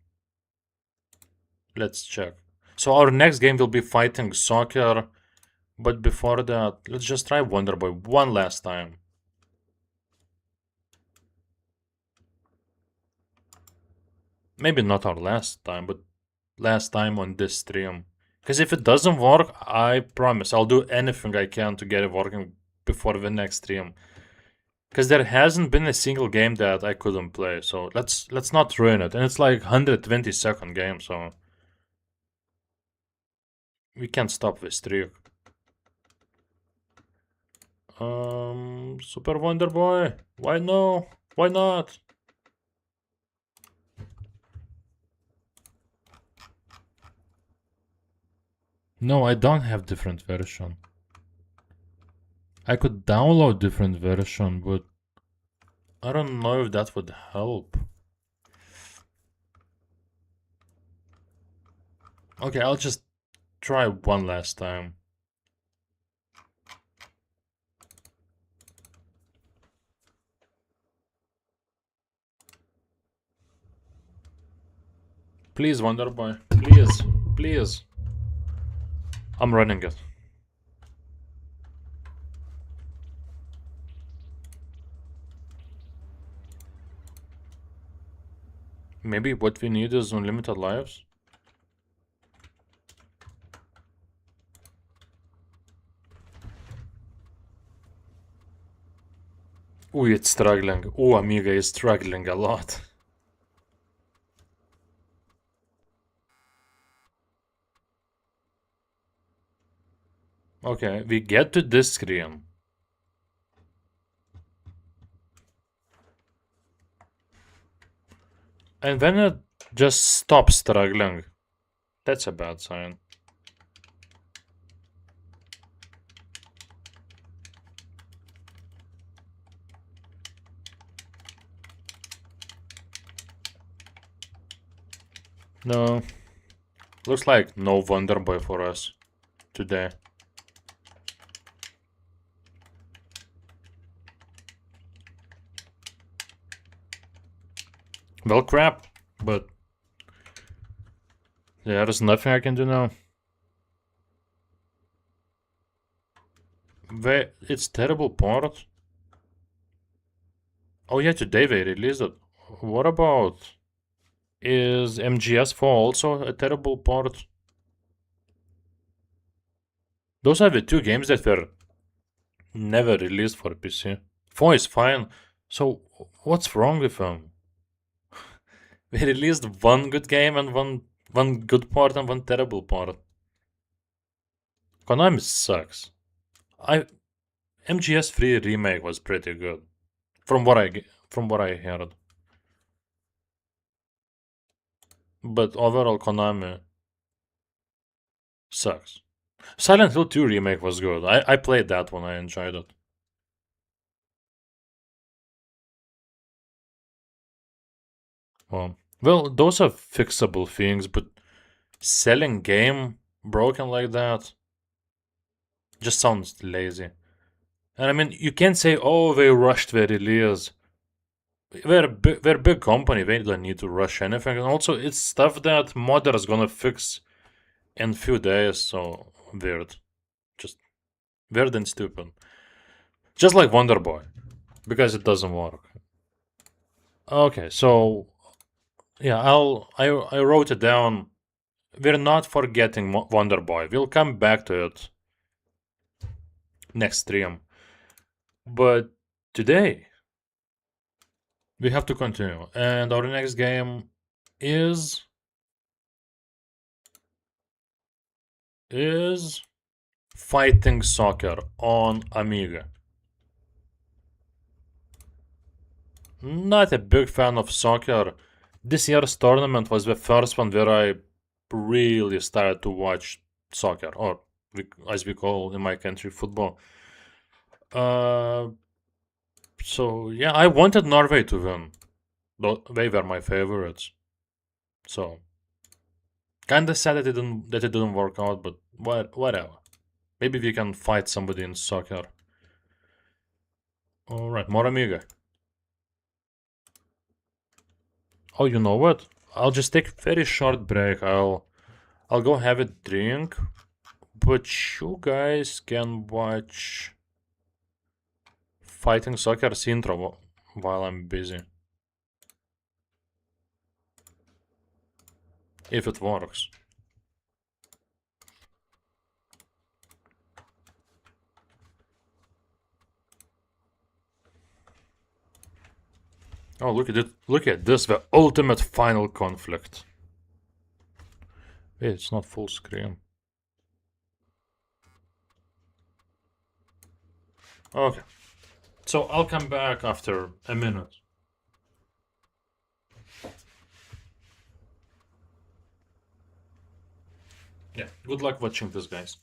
let's check. So our next game will be fighting soccer. But before that, let's just try Wonder Boy one last time. Maybe not our last time, but last time on this stream. Because if it doesn't work, I promise I'll do anything I can to get it working before the next stream. Because there hasn't been a single game that I couldn't play, so let's not ruin it. And it's like 120-second game, so we can't stop this streak. Super Wonder Boy. Why no? Why not? No, I don't have different version. I could download different version, but I don't know if that would help. Okay, I'll just try one last time. Please, Wonder Boy. Please. Please. I'm running it. Maybe what we need is unlimited lives? Ooh, it's struggling. Ooh, Amiga is struggling a lot. Okay, we get to this screen. And then it just stops struggling. That's a bad sign. No. Looks like no Wonder Boy for us today. Well, crap, but yeah, there's nothing I can do now. It's terrible port. Oh yeah, today they released it. What about... Is MGS4 also a terrible port? Those are the two games that were never released for PC. 4 is fine, so what's wrong with them? They released one good game and one good port and one terrible port. Konami sucks. MGS3 remake was pretty good, from what I heard. But overall, Konami sucks. Silent Hill 2 remake was good. I played that one. I enjoyed it. Well, those are fixable things, but selling game broken like that just sounds lazy. And I mean, you can't say, oh, they rushed their release. They're a big company, they don't need to rush anything. And also, it's stuff that modder is gonna fix in few days, so weird. Just weird and stupid. Just like Wonder Boy, because it doesn't work. Okay, so yeah, I wrote it down. We're not forgetting Wonder Boy. We'll come back to it next stream. But today we have to continue, and our next game is Fighting Soccer on Amiga. Not a big fan of soccer. This year's tournament was the first one where I really started to watch soccer, or as we call in my country, football. So yeah, I wanted Norway to win. They were my favorites. So kinda sad that it didn't work out, but whatever. Maybe we can fight somebody in soccer. Alright, more Amiga. Oh, you know what? I'll just take a very short break. I'll go have a drink, but you guys can watch Fighting Soccer's intro while I'm busy. If it works. Oh, look at it. Look at this, the ultimate final conflict. Wait, it's not full screen. Okay. So I'll come back after a minute. Yeah, good luck watching this, guys.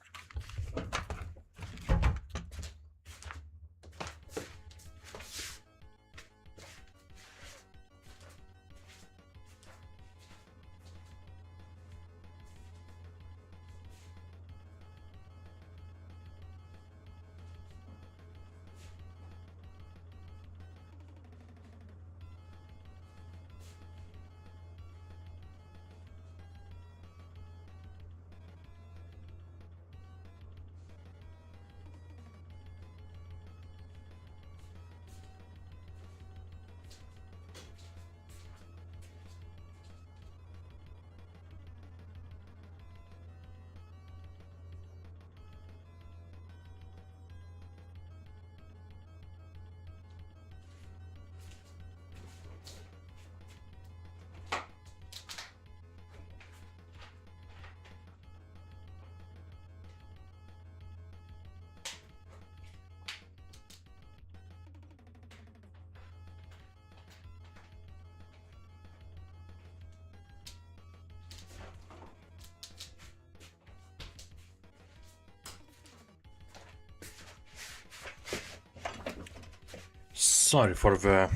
Sorry for the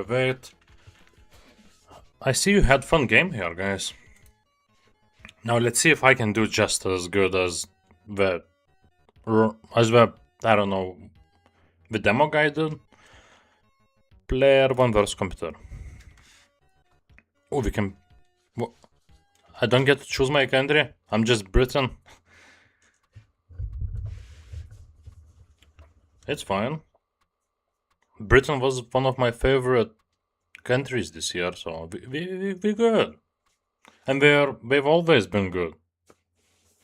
wait. I see you had fun game here, guys. Now let's see if I can do just as good as the I don't know, the demo guy did. Player 1 versus computer. Oh, we can. I don't get to choose my country. I'm just Britain. It's fine. Britain was one of my favorite countries this year, so we good. And they've always been good,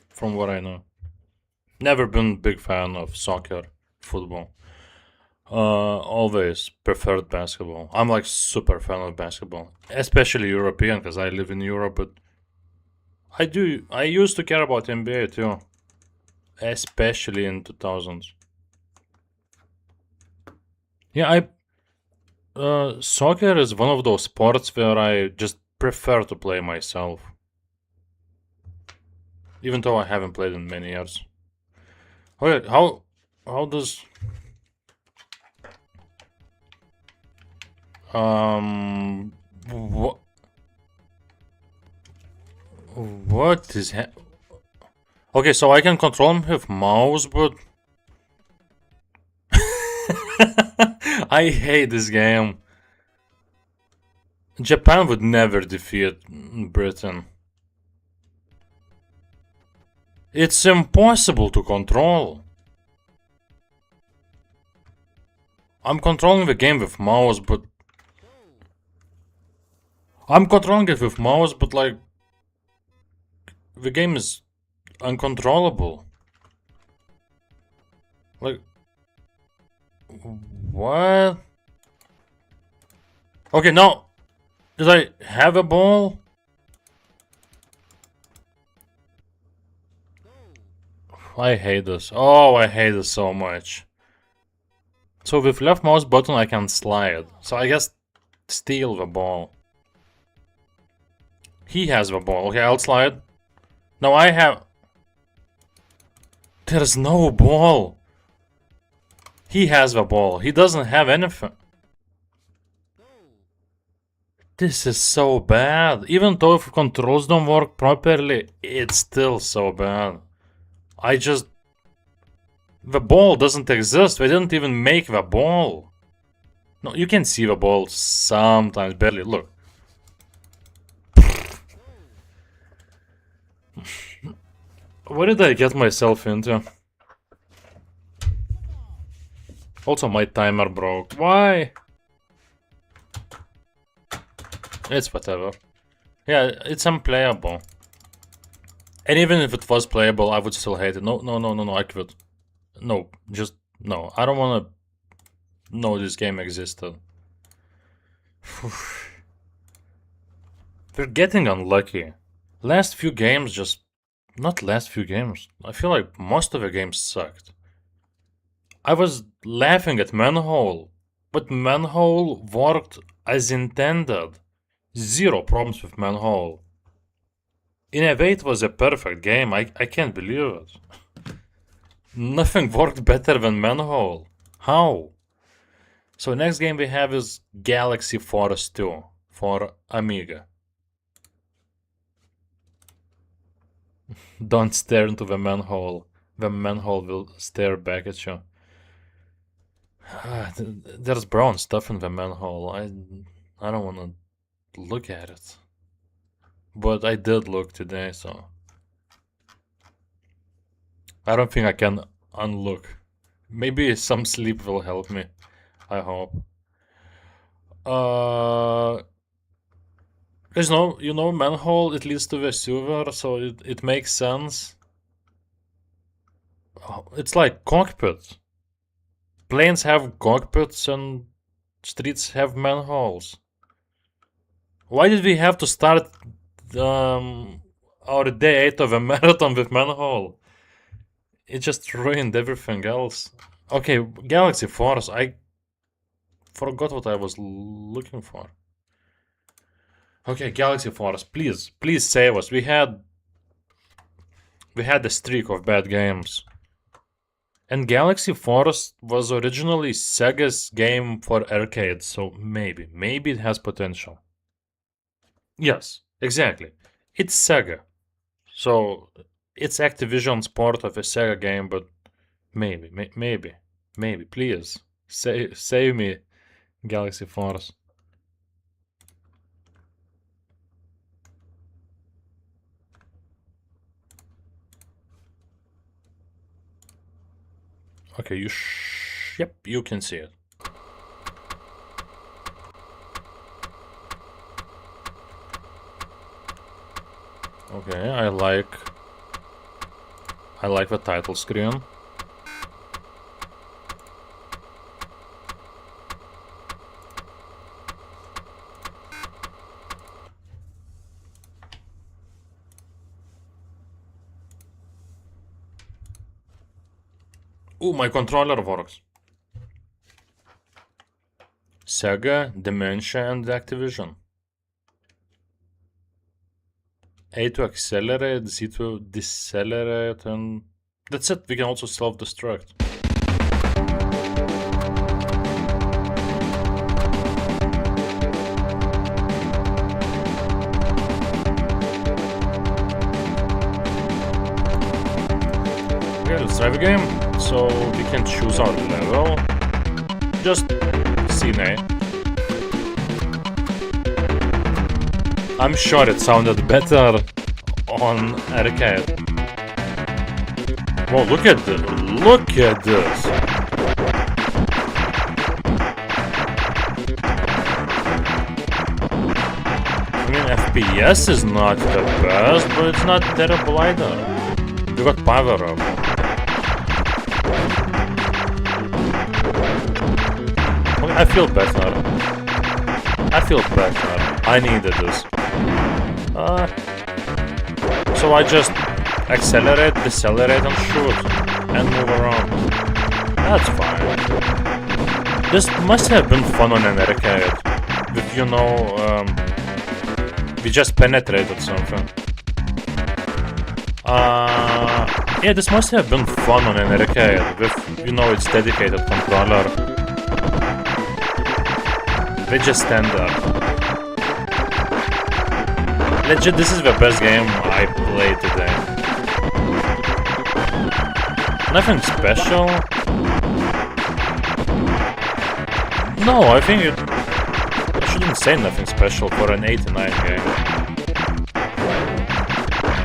from what I know. Never been big fan of soccer, football. Always preferred basketball. I'm like super fan of basketball, especially European, because I live in Europe. But I used to care about NBA too, especially in 2000s. Yeah, soccer is one of those sports where I just prefer to play myself, even though I haven't played in many years. Okay, how does what is okay, so I can control him with mouse, but I hate this game. Japan would never defeat Britain. It's impossible to control. I'm controlling the game with mouse, but... I'm controlling it with mouse, but like... The game is uncontrollable. Like... What? Okay, now... Did I have a ball? I hate this. Oh, I hate this so much. So with left mouse button I can slide. So I guess steal the ball. He has the ball. Okay, I'll slide. No, I have... There's no ball. He has the ball. He doesn't have anything. This is so bad. Even though if controls don't work properly, it's still so bad. I just... The ball doesn't exist. They didn't even make the ball. No, you can see the ball sometimes, barely. Look. What did I get myself into? Also, my timer broke. Why? It's whatever. Yeah, it's unplayable. And even if it was playable, I would still hate it. No, I quit. No, just no. I don't want to know this game existed. We're getting unlucky. Last few games just... Not last few games. I feel like most of the games sucked. I was laughing at Manhole, but Manhole worked as intended. Zero problems with Manhole. In a way, it was a perfect game. I can't believe it. Nothing worked better than Manhole. How? So next game we have is Galaxy Force 2 for Amiga. Don't stare into the manhole. The manhole will stare back at you. There's brown stuff in the manhole. I don't want to look at it. But I did look today, so... I don't think I can unlook. Maybe some sleep will help me. I hope. There's no, you know, manhole, it leads to the sewer, so it makes sense. It's like cockpit. Planes have cockpits and streets have manholes. Why did we have to start our day 8 of a marathon with manhole? It just ruined everything else. Okay, Galaxy Force, I forgot what I was looking for. Okay, Galaxy Force, please save us. We had a streak of bad games. And Galaxy Force was originally Sega's game for arcade, so maybe it has potential. Yes, exactly. It's Sega. So it's Activision's part of a Sega game, but maybe, please save me, Galaxy Force. Okay, yep, you can see it. Okay, I like the title screen. Ooh, my controller works. Sega, Dementia, and Activision. A to accelerate, Z to decelerate, and that's it. We can also self-destruct. Okay, let's try the game. So we can choose our level. just scene. I'm sure it sounded better on arcade. Whoa, look at this! Look at this! I mean, FPS is not the best, but it's not terrible either. You got power up. I feel better. I feel better. I needed this. So I just accelerate, decelerate, and shoot, and move around. That's fine. This must have been fun on an arcade. If you know, we just penetrated something. Yeah, this must have been fun on an arcade with, you know, its dedicated controller. They just stand there. Legit, this is the best game I played today. Nothing special. No, I think I shouldn't say nothing special for an 89 game.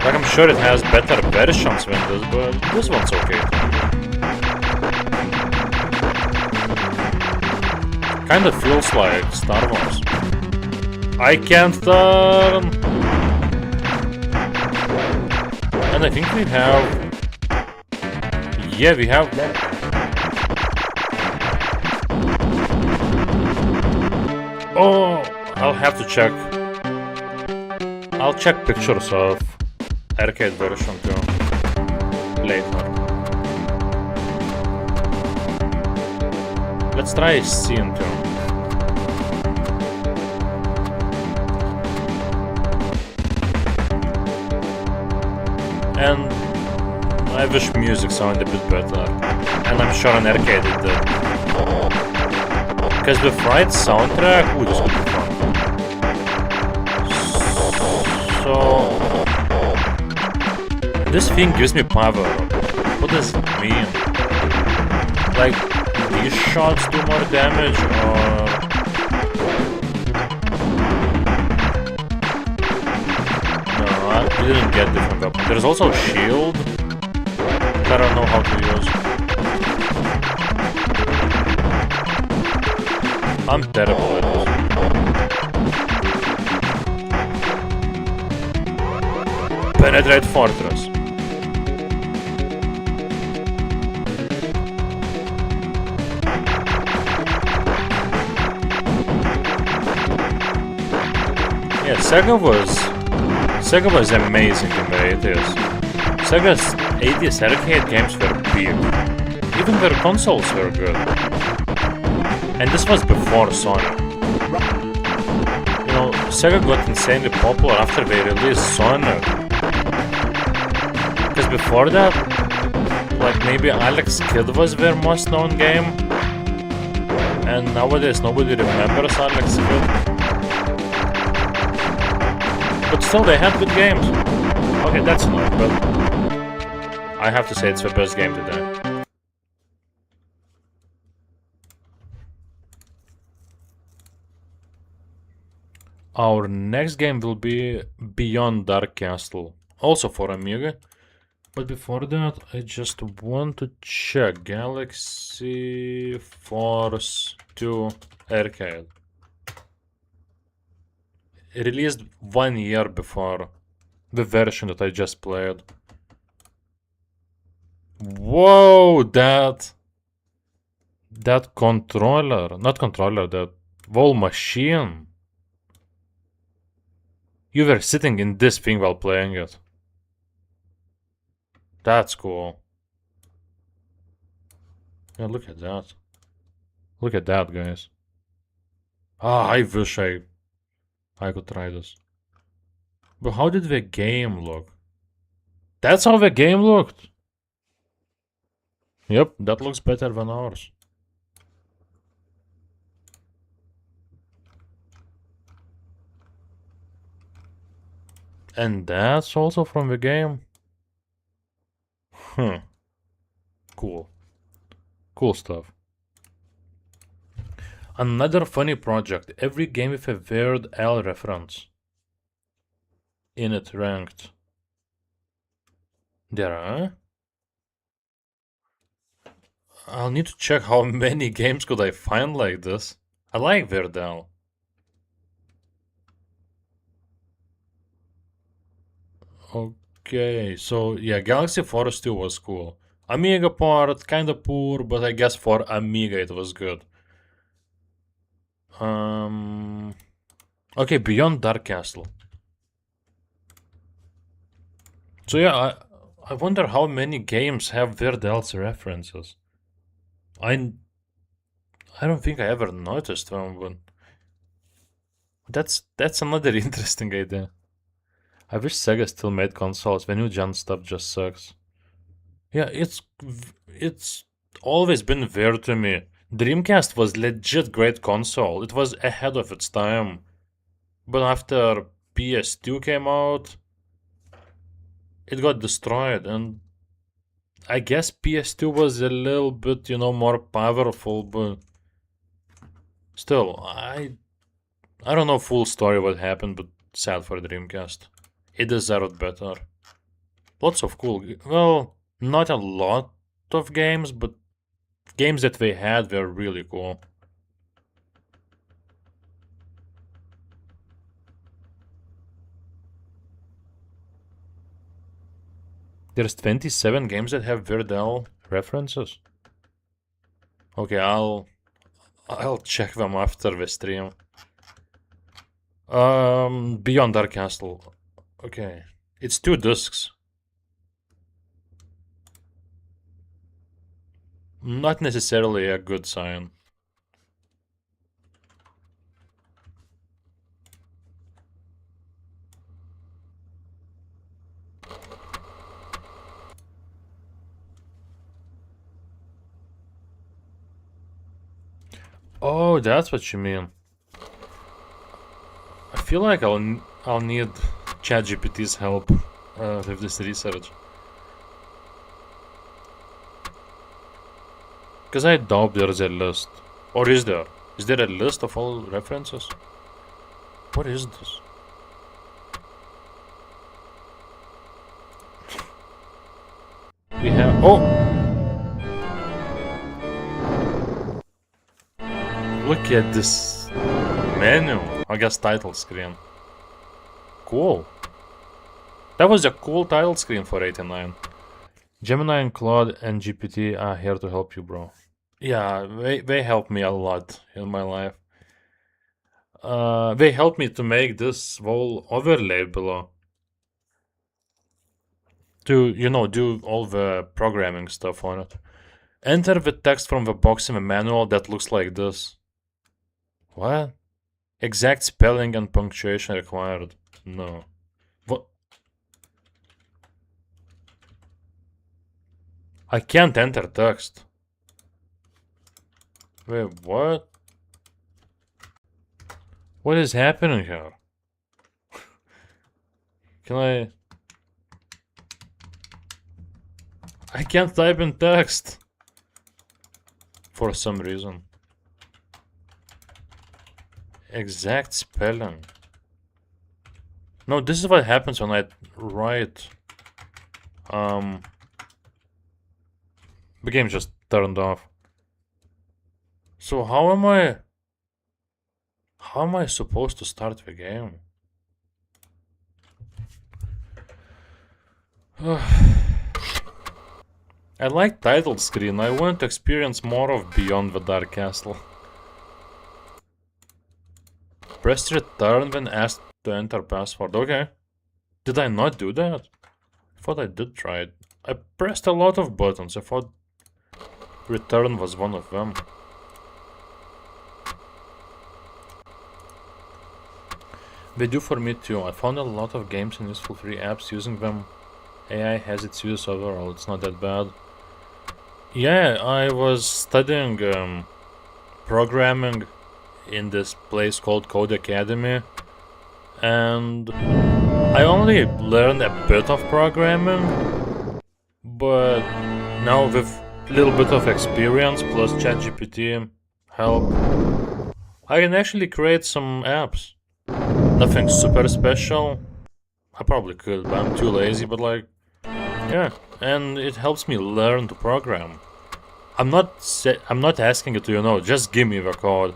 Like, I'm sure it has better versions than this, but this one's okay. Kinda feels like Star Wars. I can't turn! And I think we have... Yeah, we have... Oh, I'll have to check. I'll check pictures of arcade version too later. Let's try scene too. And I wish music sounded a bit better. And I'm sure an arcade it did. Because with right soundtrack, ooh, this would be fun. So this thing gives me power. What does it mean? Like, these shots do more damage, or... No, I didn't get different weapons. There's also a shield that I don't know how to use. I'm terrible at this. Penetrate fortress. Yeah, Sega was amazing in the 80s. Sega's 80s arcade games were big. Even their consoles were good. And this was before Sony. You know, Sega got insanely popular after they released Sonic. Because before that, like maybe Alex Kidd was their most known game. And nowadays nobody remembers Alex Kidd. But still, they had good games. Okay, that's enough, but I have to say it's the best game today. Our next game will be Beyond Dark Castle, also for Amiga. But before that, I just want to check Galaxy Force 2 Arcade. Released 1 year before the version that I just played. Whoa, that controller, not controller, that whole machine. You were sitting in this thing while playing it. That's cool. Yeah, look at that. Look at that, guys. Ah, I wish I could try this. But how did the game look? That's how the game looked. Yep, that looks better than ours. And that's also from the game? Cool. Cool stuff. Another funny project. Every game with a Weird Al reference in it ranked. There are. I'll need to check how many games could I find like this. I like Weird Al. Okay, so yeah, Galaxy Force 2 was cool. Amiga part, kinda poor, but I guess for Amiga it was good. Okay, Beyond Dark Castle. So yeah, I wonder how many games have Weird Al's references. I don't think I ever noticed one, but that's another interesting idea. I wish Sega still made consoles. The new gen stuff just sucks. Yeah, it's always been weird to me. Dreamcast was legit great console. It was ahead of its time. But after PS2 came out, it got destroyed, and I guess PS2 was a little bit, more powerful, but still, I don't know full story what happened, but sad for Dreamcast. It deserved better. Lots of cool, well, not a lot of games, but games that they had were really cool. There's 27 games that have Weird Al references. Okay, I'll check them after the stream. Beyond Dark Castle. Okay, it's 2 discs. Not necessarily a good sign. Oh, that's what you mean. I feel like I'll need ChatGPT's help with this research. Because I doubt there's a list. Or is there? Is there a list of all references? What is this? We have... Oh! Look at this menu. I guess title screen. Cool. That was a cool title screen for 89. Gemini and Claude and GPT are here to help you, bro. Yeah, they helped me a lot in my life. They helped me to make this whole overlay below. To, do all the programming stuff on it. Enter the text from the box in the manual that looks like this. What? Exact spelling and punctuation required. No. What? I can't enter text. Wait, what? What is happening here? Can I can't type in text. For some reason. Exact spelling. No, this is what happens when I write. The game just turned off. So how am I supposed to start the game? I like title screen. I want to experience more of Beyond the Dark Castle. Press return when asked to enter password. Okay. Did I not do that? I thought I did try it. I pressed a lot of buttons. I thought return was one of them. They do for me too. I found a lot of games and useful free apps using them. AI has its use overall. It's not that bad. Yeah, I was studying programming in this place called Code Academy, and I only learned a bit of programming, but now with a little bit of experience plus ChatGPT help, I can actually create some apps. Nothing super special. I probably could, but I'm too lazy, but like, yeah. And it helps me learn to program. I'm not asking it to, you know, just give me the code.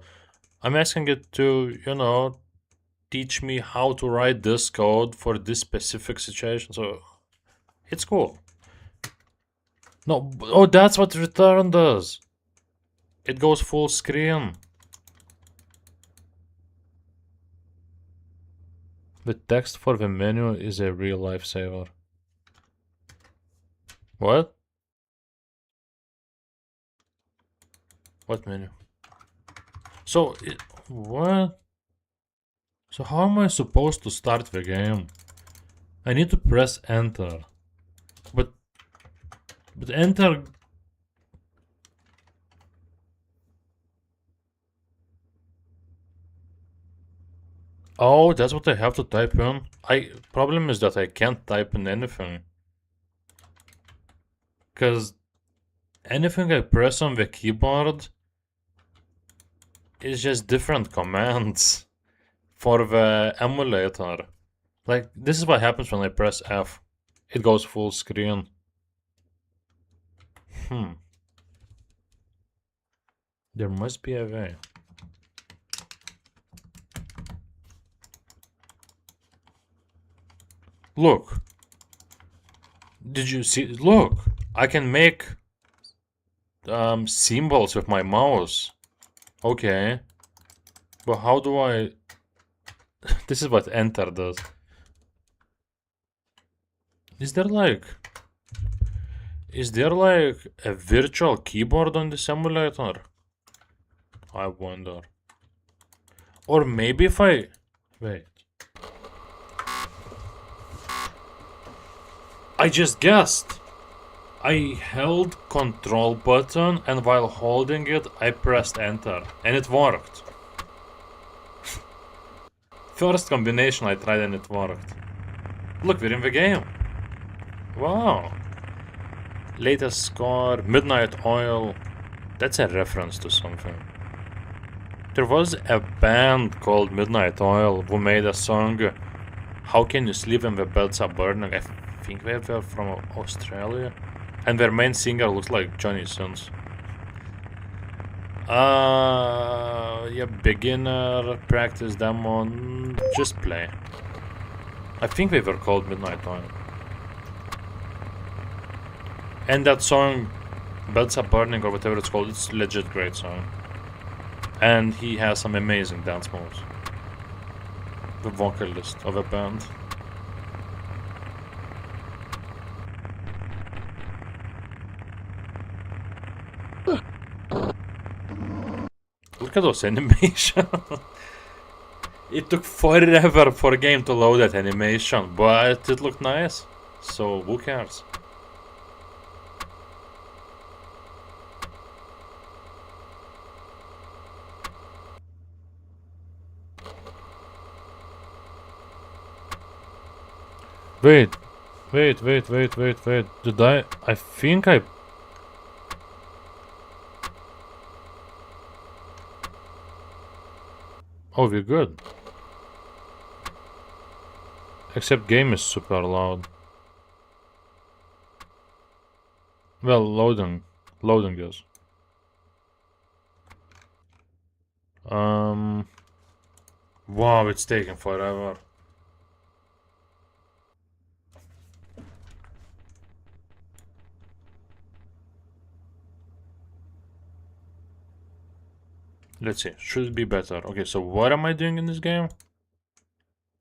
I'm asking it to, you know, teach me how to write this code for this specific situation. So it's cool. No, oh, that's what return does. It goes full screen. The text for the menu is a real lifesaver. What? What menu? So, what? So how am I supposed to start the game? I need to press enter. But enter... Oh, that's what I have to type in? Problem is that I can't type in anything. Cause anything I press on the keyboard is just different commands for the emulator. Like, this is what happens when I press F. It goes full screen. There must be a way. Look. Did you see? Look. I can make symbols with my mouse. Okay. But how do I... This is what enter does. Is there like a virtual keyboard on this emulator? I wonder. Or maybe if I... Wait. I just guessed. I held control button and while holding it, I pressed enter. And it worked. First combination I tried and it worked. Look, we're in the game. Wow. Latest score, Midnight Oil. That's a reference to something. There was a band called Midnight Oil who made a song, How Can You Sleep When The Beds Are Burning? I think they were from Australia. And their main singer looks like Johnny Sins. Yeah, beginner, practice demo, just play. I think they were called Midnight Oil. And that song, Beds Are Burning or whatever it's called, it's a legit great song. And he has some amazing dance moves. The vocalist of a band. Look at those animations. It took forever for a game to load that animation, but it looked nice. So who cares? Wait. Did I think I... Oh, we're good. Except game is super loud. Well, loading is. Wow, it's taking forever. Let's see, should it be better? Okay, so what am I doing in this game?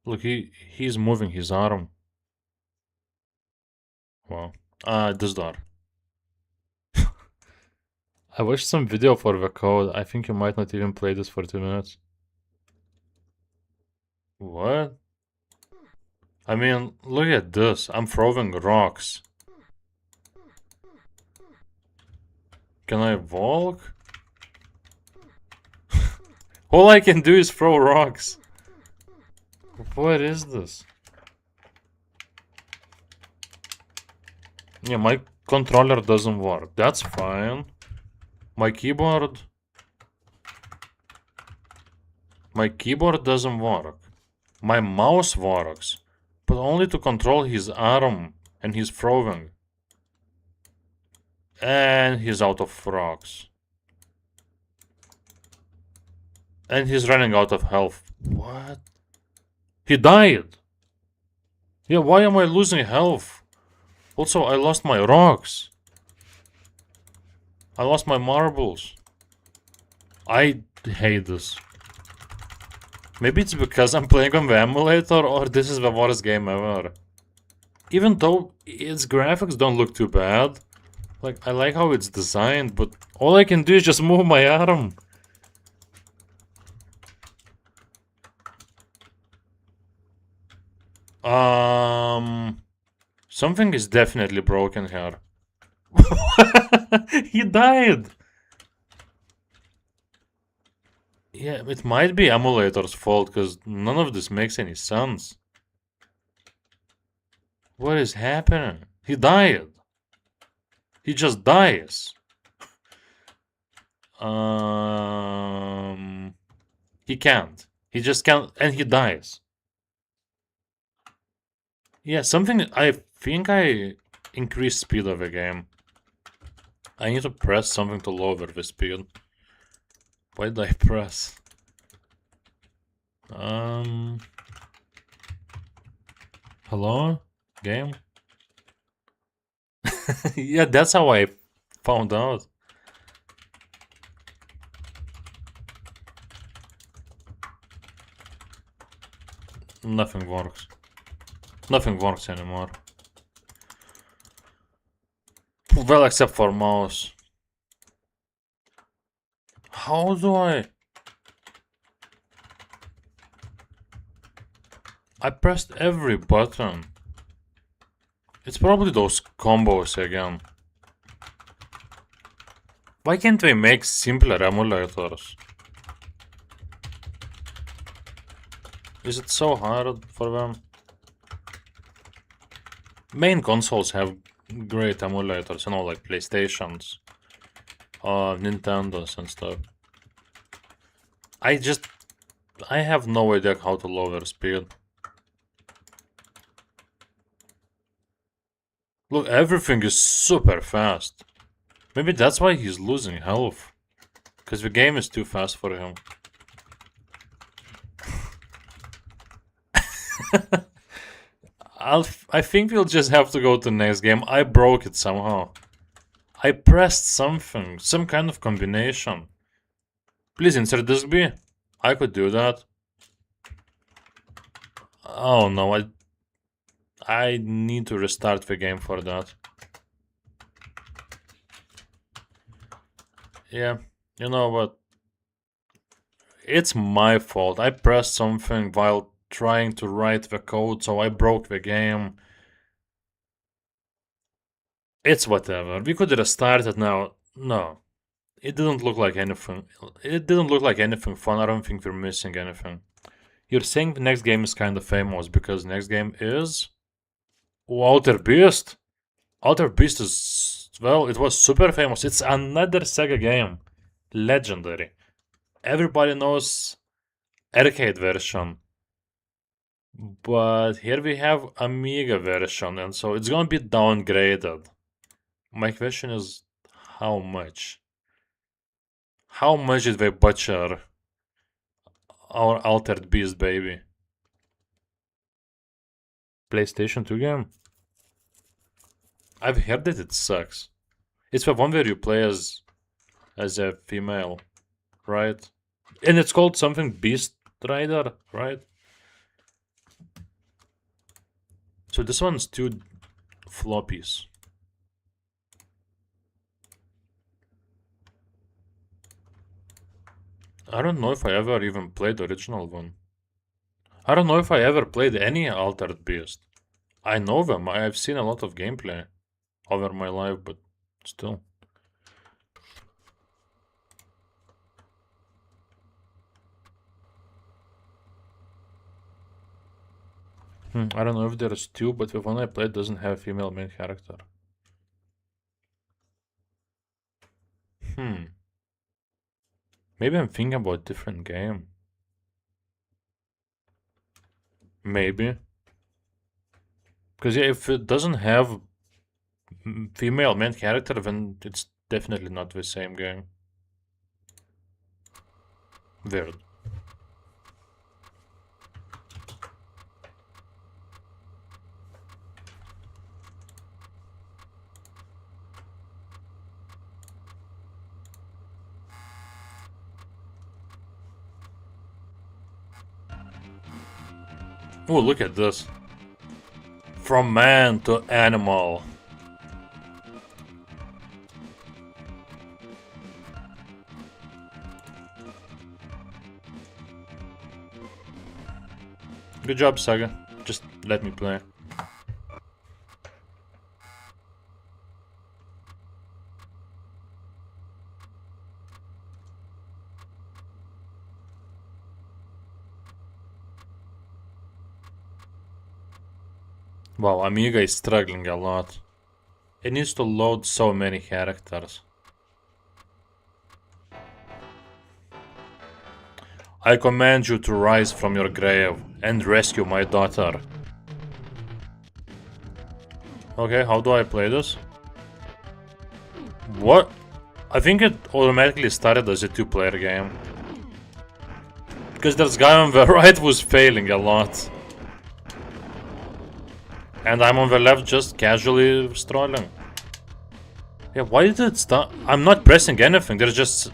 Look, he's moving his arm. Wow. This door. I watched some video for the code. I think you might not even play this for 2 minutes. What? I mean, look at this. I'm throwing rocks. Can I walk? All I can do is throw rocks. What is this? Yeah, my controller doesn't work. That's fine. My keyboard... My keyboard doesn't work. My mouse works, but only to control his arm, and he's throwing. And he's out of frogs. And he's running out of health. What? He died! Yeah, why am I losing health? Also, I lost my rocks. I lost my marbles. I hate this. Maybe it's because I'm playing on the emulator, or this is the worst game ever. Even though its graphics don't look too bad. Like, I like how it's designed, but all I can do is just move my arm. Something is definitely broken here. He died! Yeah, it might be emulator's fault, because none of this makes any sense. What is happening? He died. He just dies. He can't. He just can't, and he dies. Yeah, something, I think I increased speed of the game. I need to press something to lower the speed. Why did I press? Hello? Game? Yeah, that's how I found out. Nothing works. Nothing works anymore. Well, except for mouse. How do I pressed every button. It's probably those combos again. Why can't they make simpler emulators? Is it so hard for them? Main consoles have great emulators, you know, like PlayStations, Nintendos and stuff. I have no idea how to lower speed. Look, everything is super fast. Maybe that's why he's losing health. Because the game is too fast for him. I think we'll just have to go to the next game. I broke it somehow. I pressed something, some kind of combination. Please insert disc B. I could do that. Oh no, I need to restart the game for that. Yeah, you know what? It's my fault. I pressed something while trying to write the code, so I broke the game. It's whatever. We could restart it now. No. It didn't look like anything. It didn't look like anything fun. I don't think we're missing anything. You're saying the next game is kind of famous because next game is Walter Beast. Walter Beast is, well, it was super famous. It's another Sega game. Legendary. Everybody knows arcade version. But here we have Amiga version, and so it's gonna be downgraded. My question is, how much? How much did they butcher our Altered Beast, baby? PlayStation 2 game? I've heard that it sucks. It's the one where you play as a female, right? And it's called something Beast Rider, right? So this one's 2 floppies. I don't know if I ever even played the original one. I don't know if I ever played any Altered Beast. I know them, I've seen a lot of gameplay over my life, but still. I don't know if there's 2, but the one I played doesn't have a female main character. Maybe I'm thinking about a different game. Maybe. Because yeah, if it doesn't have female main character, then it's definitely not the same game. Weird. Oh, look at this. From man to animal. Good job, Saga. Just let me play. Wow, Amiga is struggling a lot. It needs to load so many characters. I command you to rise from your grave and rescue my daughter. Okay, how do I play this? What? I think it automatically started as a two-player game. Because this guy on the right was failing a lot. And I'm on the left just casually strolling. Yeah, why did it start? I'm not pressing anything, there's just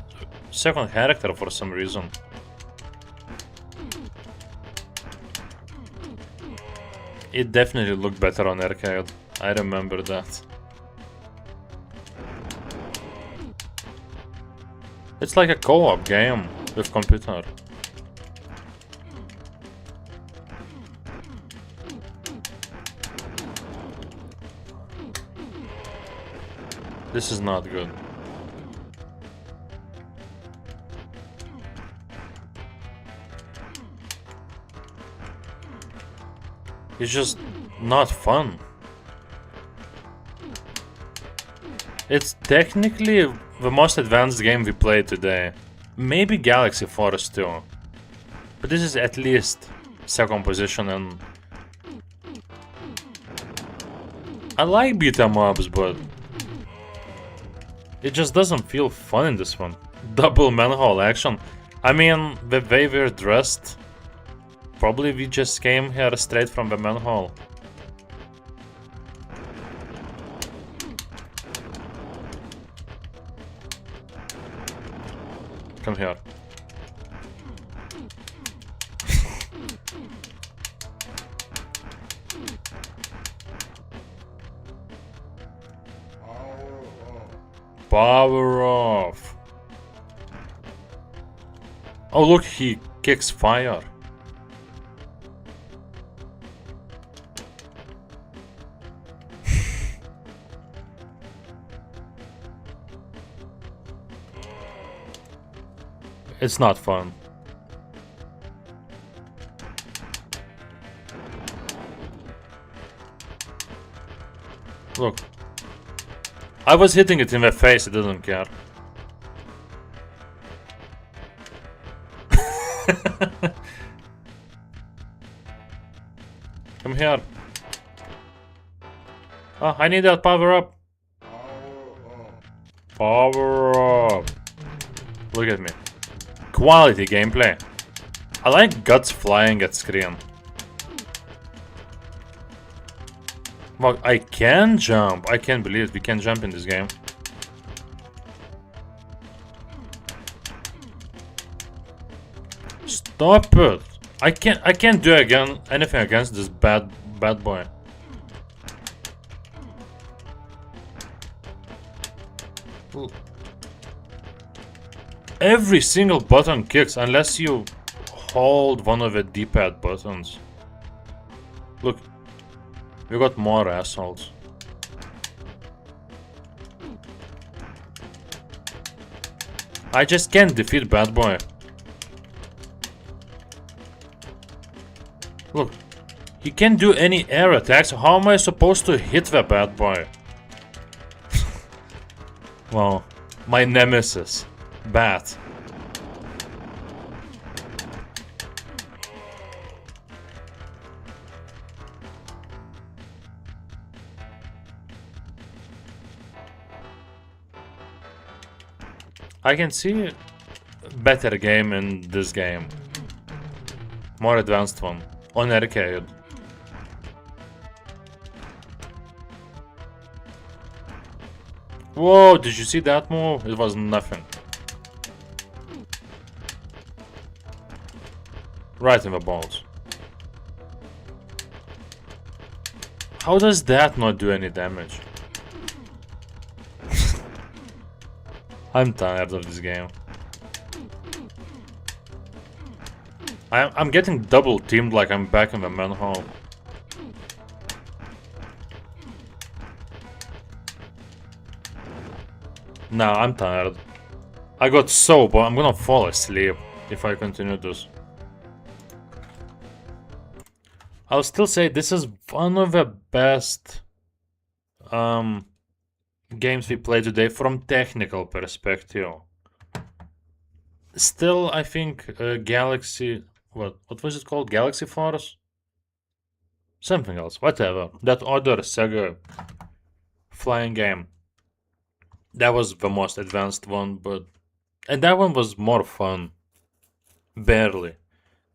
second character for some reason. It definitely looked better on arcade. I remember that. It's like a co-op game with computer. This is not good. It's just not fun. It's technically the most advanced game we played today. Maybe Galaxy Force too. But this is at least second position, and I like beat 'em ups, but it just doesn't feel fun in this one. Double manhole action. I mean, the way we're dressed, probably we just came here straight from the manhole. Come here. Power off. Oh look, he kicks fire. It's not fun. Look. I was hitting it in the face, it didn't care. Come here. Oh, I need that power up. Power up. Look at me. Quality gameplay. I like guts flying at screen. Well, I can jump. I can't believe we can jump in this game. Stop it! I can't do anything against this bad boy. Every single button kicks unless you hold one of the D-pad buttons. Look, we got more assholes. I just can't defeat bad boy. Look, he can't do any air attacks. How am I supposed to hit the bad boy? Well, my nemesis. Bat. I can see better game in this game. More advanced one. On arcade. Whoa, did you see that move? It was nothing. Right in the balls. How does that not do any damage? I'm tired of this game. I'm getting double teamed like I'm back in the manhole. Nah, I'm tired. I got so bored. I'm gonna fall asleep if I continue this. I'll still say this is one of the best games we played today from technical perspective. Still, I think Galaxy... What was it called? Galaxy Force? Something else. Whatever. That other Sega flying game. That was the most advanced one, but... And that one was more fun. Barely.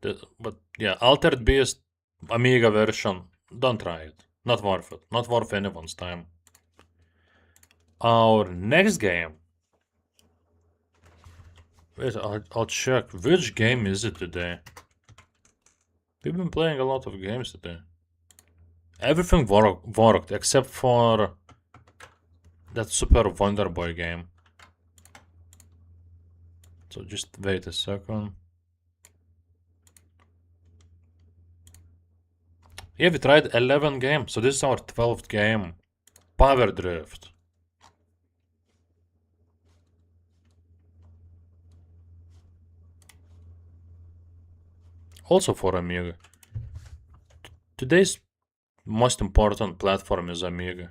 But yeah, Altered Beast, Amiga version, don't try it. Not worth it. Not worth anyone's time. Our next game... Wait, I'll check. Which game is it today? We've been playing a lot of games today. Everything worked except for that Super Wonder Boy game. So just wait a second. Yeah, we tried 11 games, so this is our 12th game. Power Drift. Also for Amiga. Today's most important platform is Amiga.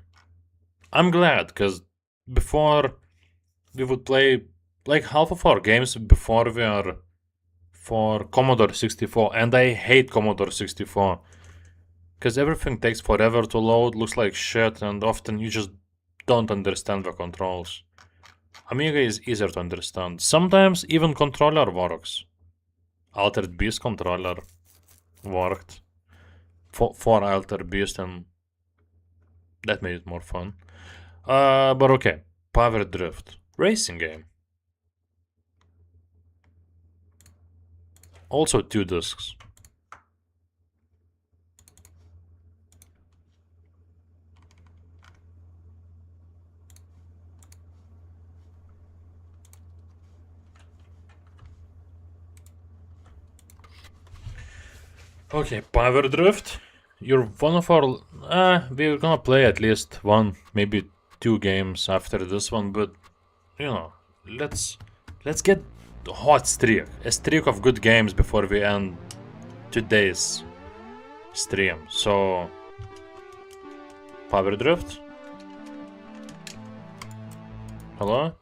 I'm glad, because before we would play like half of our games before were for Commodore 64, and I hate Commodore 64. Because everything takes forever to load, looks like shit, and often you just don't understand the controls. Amiga is easier to understand. Sometimes even controller works. Altered Beast controller worked for Altered Beast, and that made it more fun. But okay, Power Drift, racing game. Also 2 discs. Okay, Power Drift. You're one of our... we're gonna play at least 1, maybe 2 games after this one, but... You know, let's get a hot streak. A streak of good games before we end today's stream. So... Power Drift? Hello?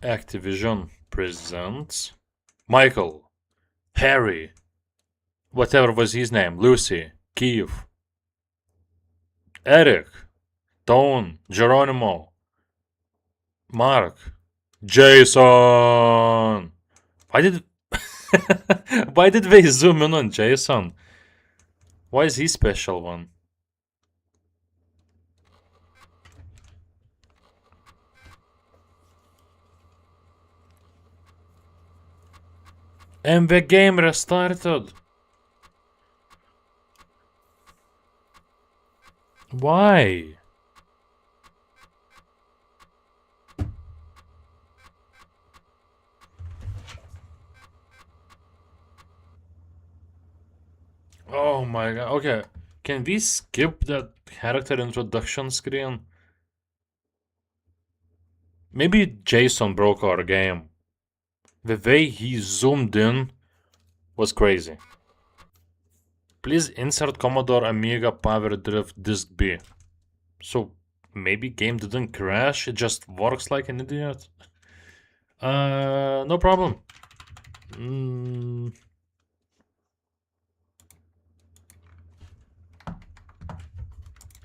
Activision presents Michael, Harry, whatever was his name, Lucy, Keith, Eric, Tone, Geronimo, Mark, Jason. Why did why did they zoom in on Jason? Why is he special one? And the game restarted. Why? Oh my god. Okay. Can we skip that character introduction screen? Maybe Jason broke our game. The way he zoomed in was crazy. Please insert Commodore Amiga Power Drift Disc B. So maybe game didn't crash, it just works like an idiot. No problem.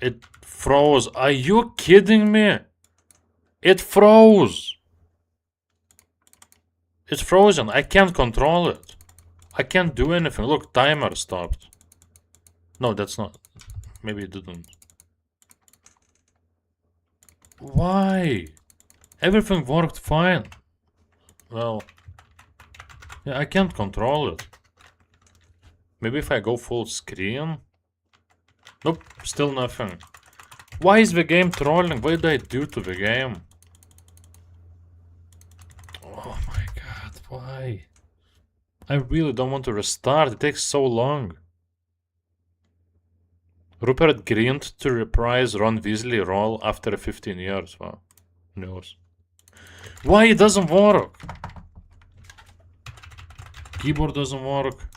It froze. Are you kidding me? It froze. It's frozen. I can't control it. I can't do anything. Look, timer stopped. No, that's not. Maybe it didn't. Why? Everything worked fine. Well, yeah, I can't control it. Maybe if I go full screen? Nope, still nothing. Why is the game trolling? What did I do to the game? Oh my god, why? I really don't want to restart. It takes so long. Rupert Grint to reprise Ron Weasley role after 15 years. Wow. Who knows? Why it doesn't work? Keyboard doesn't work.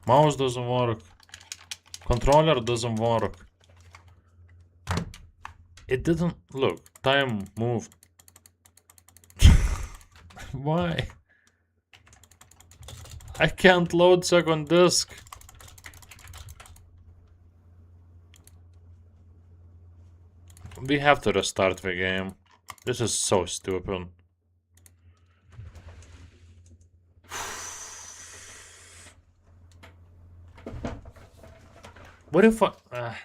Mouse doesn't work. Controller doesn't work. It didn't. Look, time moved. Why? I can't load second disk. We have to restart the game. This is so stupid. What if I...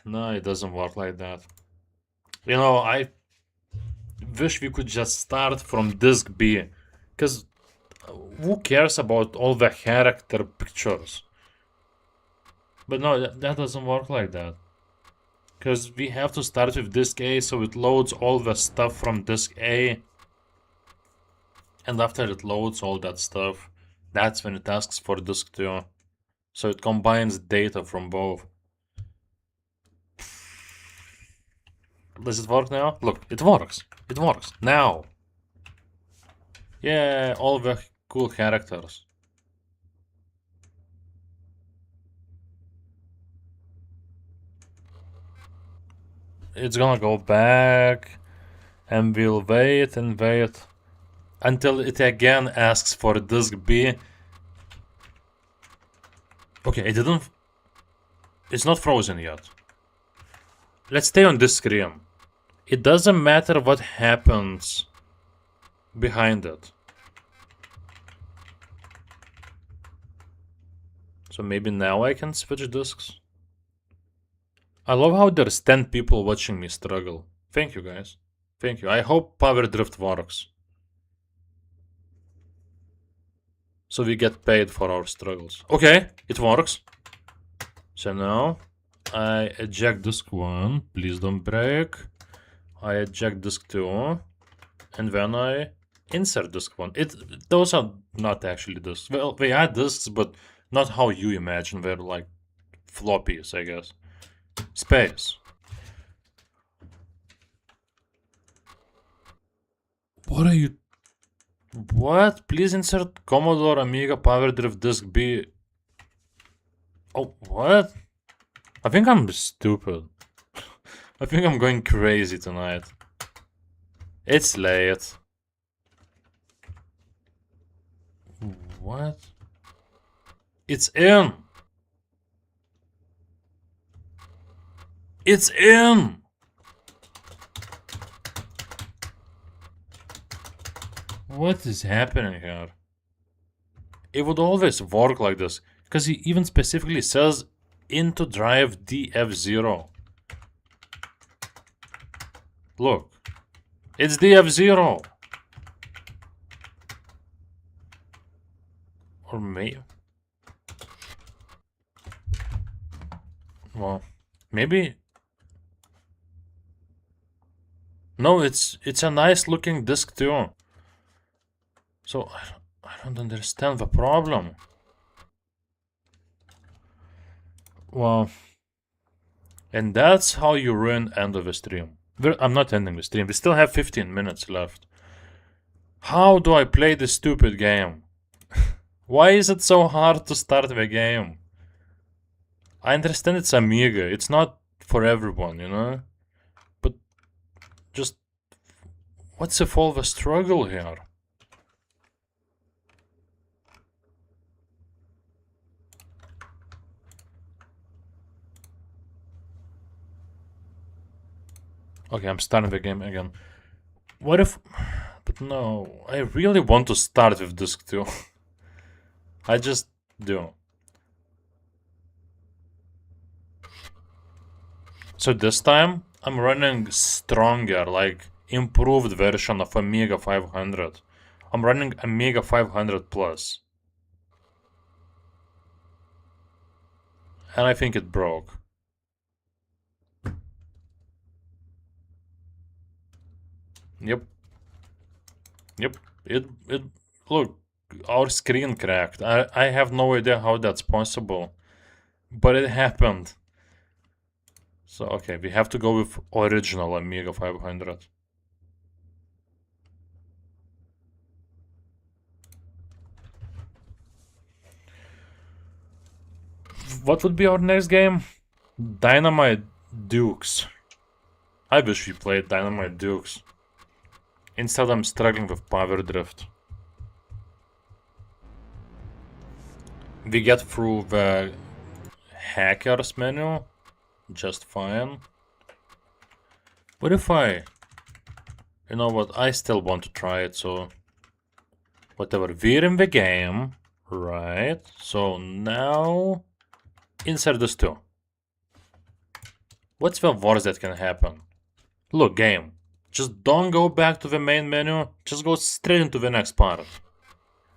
no, it doesn't work like that. You know, I wish we could just start from disk B. Because who cares about all the character pictures? But no, that doesn't work like that. Because we have to start with disk A, so it loads all the stuff from disk A. And after it loads all that stuff, that's when it asks for disk 2. So it combines data from both. Does it work now? Look, it works. It works. Now. Yeah, all the cool characters. It's gonna go back. And we'll wait and wait. Until it again asks for disk B. Okay, it didn't... It's not frozen yet. Let's stay on this screen. It doesn't matter what happens behind it. So maybe now I can switch disks. I love how there's 10 people watching me struggle. Thank you guys. Thank you. I hope Power Drift works. So we get paid for our struggles. Okay, it works. So now I eject disk 1. Please don't break. I eject disk 2. And then I insert disk 1. Those are not actually disks. Well, they are disks, but not how you imagine. They're like floppies, I guess. Space. What are you... What? Please insert Commodore Amiga Power Drift Disk B. Oh, what? I think I'm stupid. I think I'm going crazy tonight. It's late. What? It's in! It's in! What is happening here? It would always work like this, because he even specifically says into drive DF0. Look, it's DF0. Or maybe... Well, maybe... No, it's a nice looking disc too. So, I don't understand the problem. Well, and that's how you ruin end of a stream. I'm not ending the stream. We still have 15 minutes left. How do I play this stupid game? Why is it so hard to start the game? I understand it's Amiga. It's not for everyone, you know? But just... What's all the struggle here? Okay, I'm starting the game again. What if... But no, I really want to start with Disc 2. I just do. So this time, I'm running stronger, like improved version of Amiga 500. I'm running Amiga 500 Plus. And I think it broke. Yep. It look, our screen cracked. I have no idea how that's possible. But it happened. So okay, we have to go with original Amiga 500. What would be our next game? Dynamite Düx. I wish we played Dynamite Düx. Instead, I'm struggling with Power Drift. We get through the hackers menu just fine. What if I... You know what, I still want to try it, so... Whatever, we're in the game, right? So now... Insert this too. What's the worst that can happen? Look, game. Just don't go back to the main menu, just go straight into the next part.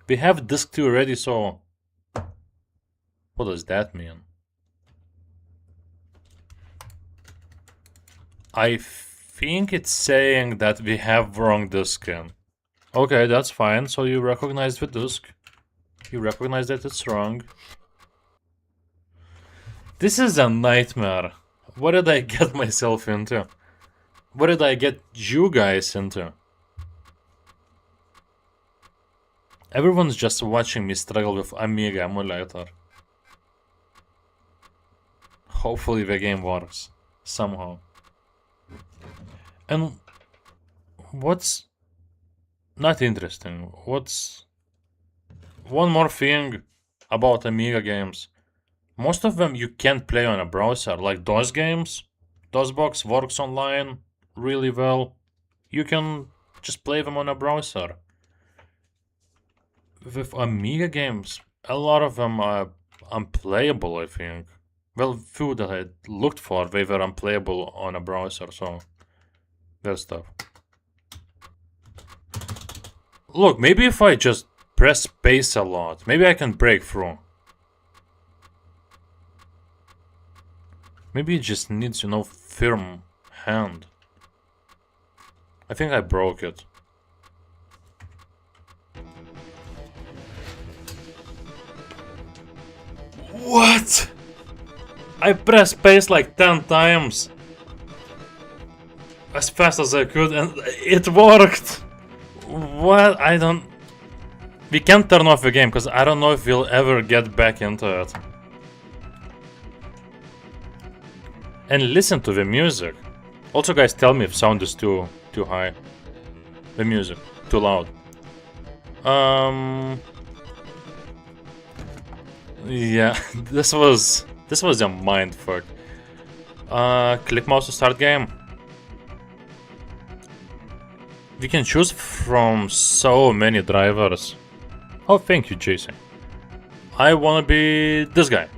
We have Disc 2 ready, so... What does that mean? I think it's saying that we have wrong disc in. Okay, that's fine, so you recognize the disc. You recognize that it's wrong. This is a nightmare. What did I get myself into? What did I get you guys into? Everyone's just watching me struggle with Amiga emulator. Hopefully the game works. Somehow. And what's not interesting? What's one more thing about Amiga games? Most of them you can't play on a browser, like DOS games. DOSBox works online really well. You can just play them on a browser. With Amiga games, a lot of them are unplayable, I think. Well, few that I looked for, they were unplayable on a browser, so that's tough. Look, maybe if I just press space a lot, maybe I can break through. Maybe it just needs, you know, firm hand. I think I broke it. What? I pressed space like 10 times. As fast as I could and it worked. What? I don't... We can't turn off the game because I don't know if we'll ever get back into it. And listen to the music. Also, guys, tell me if sound is too high. The music, too loud. Yeah, this was a mindfuck. Click mouse to start game. We can choose from so many drivers. Oh, thank you, Jason. I wanna be this guy.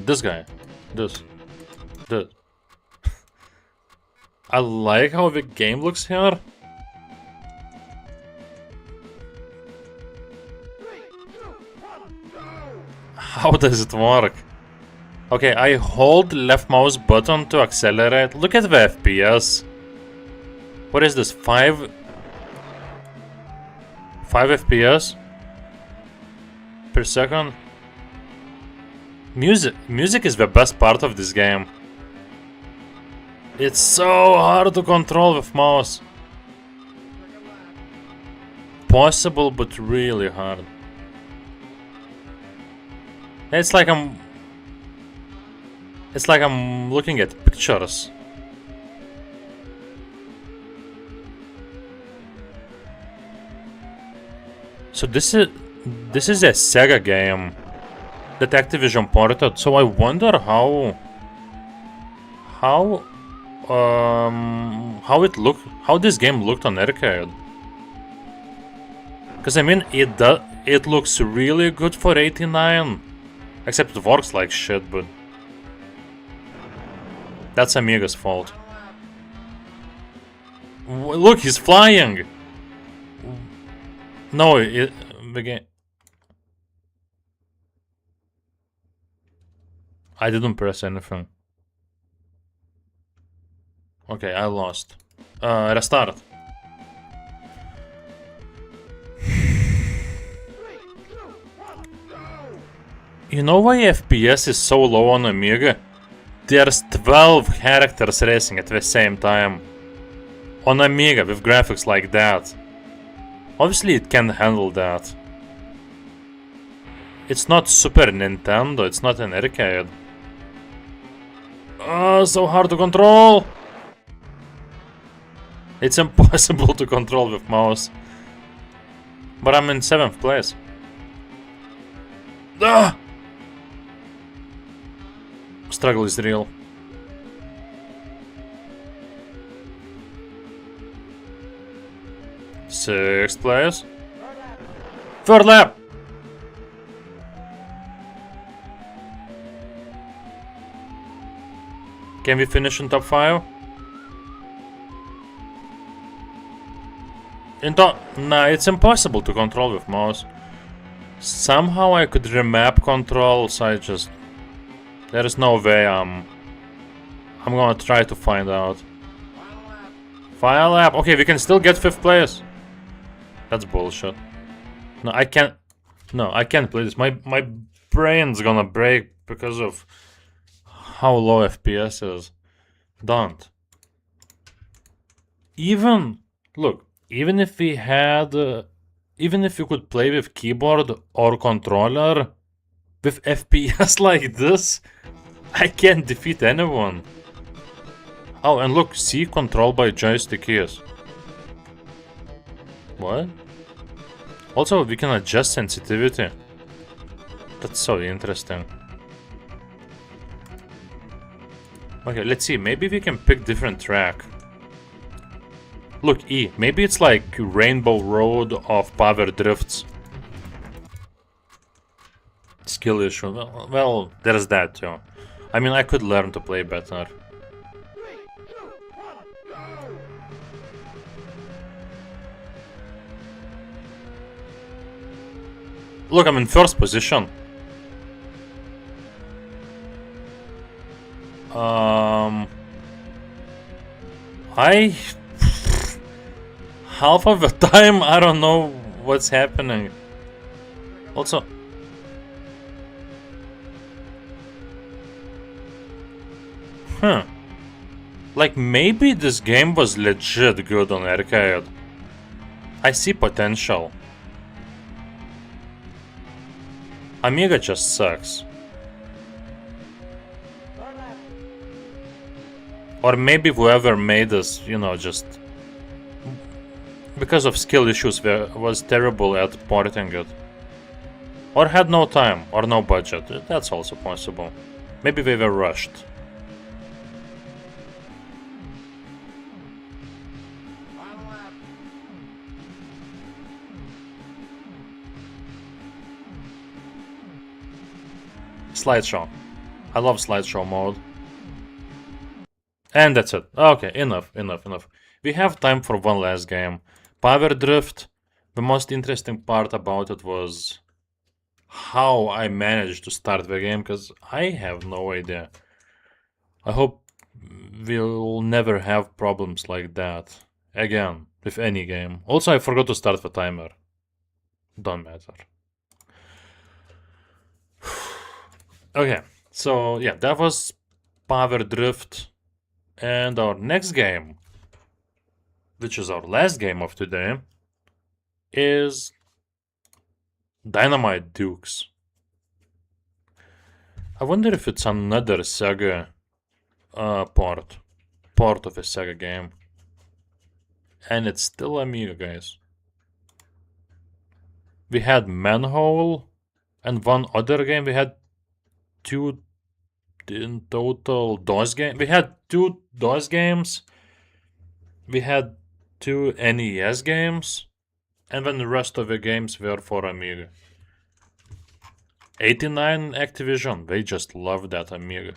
This guy. This. I like how the game looks here. How does it work? Okay, I hold left mouse button to accelerate. Look at the FPS. What is this? 5 FPS per second? Music is the best part of this game. It's so hard to control with mouse. Possible, but really hard. It's like I'm looking at pictures. So this is a Sega game that Activision ported. So I wonder how how this game looked on arcade. Because I mean, it looks really good for 89. Except it works like shit, but that's Amiga's fault. Look, he's flying! No, the game... I didn't press anything. Okay, I lost. Restart. You know why FPS is so low on Amiga? There's 12 characters racing at the same time. On Amiga with graphics like that. Obviously it can handle that. It's not Super Nintendo, it's not an arcade. Oh, so hard to control! It's impossible to control with mouse. But I'm in 7th place. Ah! Struggle is real. Sixth place. Third lap! Can we finish in top 5? Nah, it's impossible to control with mouse. Somehow I could remap controls, there is no way I'm gonna try to find out. Final lap. Okay, we can still get 5th place. That's bullshit. No, I can't play this. My brain's gonna break because of how low FPS is. Don't. Even if we had, even if you could play with keyboard or controller, with FPS like this, I can't defeat anyone. Oh, and look, see, control by joystick keys. What? Also, we can adjust sensitivity. That's so interesting. Okay, let's see, maybe we can pick different track. Look, E, maybe it's like Rainbow Road of Power Drifts. Skill issue, well, there's that too. I mean, I could learn to play better. Look, I'm in 1st position. Half of the time, I don't know what's happening. Also... Huh. Like, maybe this game was legit good on arcade. I see potential. Amiga just sucks. Or maybe whoever made this, you know, just... because of skill issues was terrible at porting it. Or had no time, or no budget. That's also possible. Maybe they were rushed. Slideshow. I love slideshow mode. And that's it. Okay, enough. We have time for one last game. Power Drift. The most interesting part about it was how I managed to start the game, because I have no idea. I hope we'll never have problems like that again with any game. Also, I forgot to start the timer. Don't matter. Okay, so yeah, that was Power Drift. And our next game, which is our last game of today, is Dynamite Düx. I wonder if it's another Sega port of a Sega game. And it's still Amiga, guys. We had Manhole and one other game. We had two in total DOS games. We had 2 DOS games. We had 2 NES games. And then the rest of the games were for Amiga. 89 Activision, they just love that Amiga.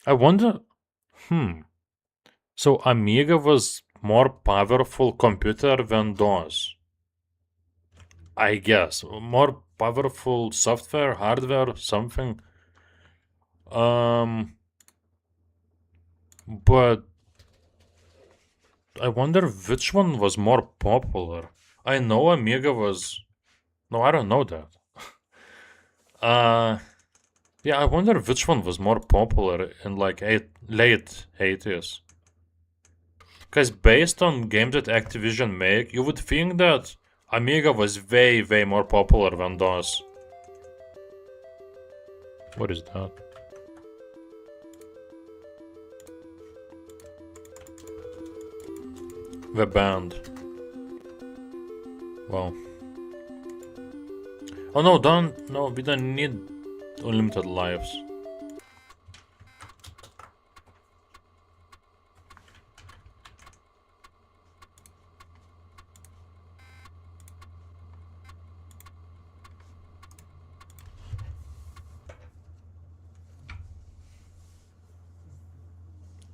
I wonder... So Amiga was more powerful computer than DOS. I guess. More powerful software, hardware, something. But I wonder which one was more popular. I know Amiga was... No, I don't know that. Yeah, I wonder which one was more popular in like late 80s. Because based on games that Activision make, you would think that Amiga was way more popular than DOS. What is that? The band. Wow. Oh no, no, we don't need unlimited lives.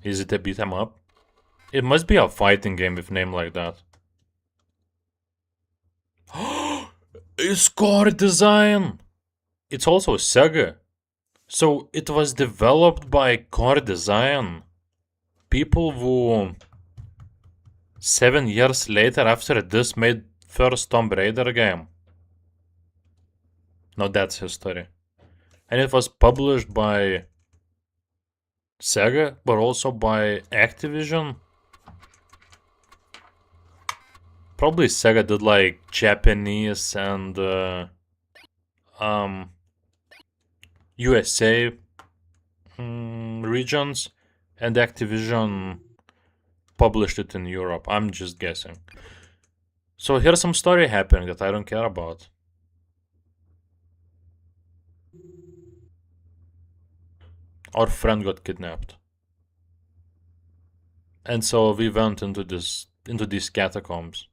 Is it a beat 'em up? It must be a fighting game with name like that. It's core design! It's also Sega. So it was developed by Core Design. People who 7 years later after this made first Tomb Raider game. No, that's history. And it was published by Sega, but also by Activision. Probably Sega did like Japanese and USA regions, and Activision published it in Europe. I'm just guessing. So here's some story happening that I don't care about. Our friend got kidnapped. And so we went into these catacombs.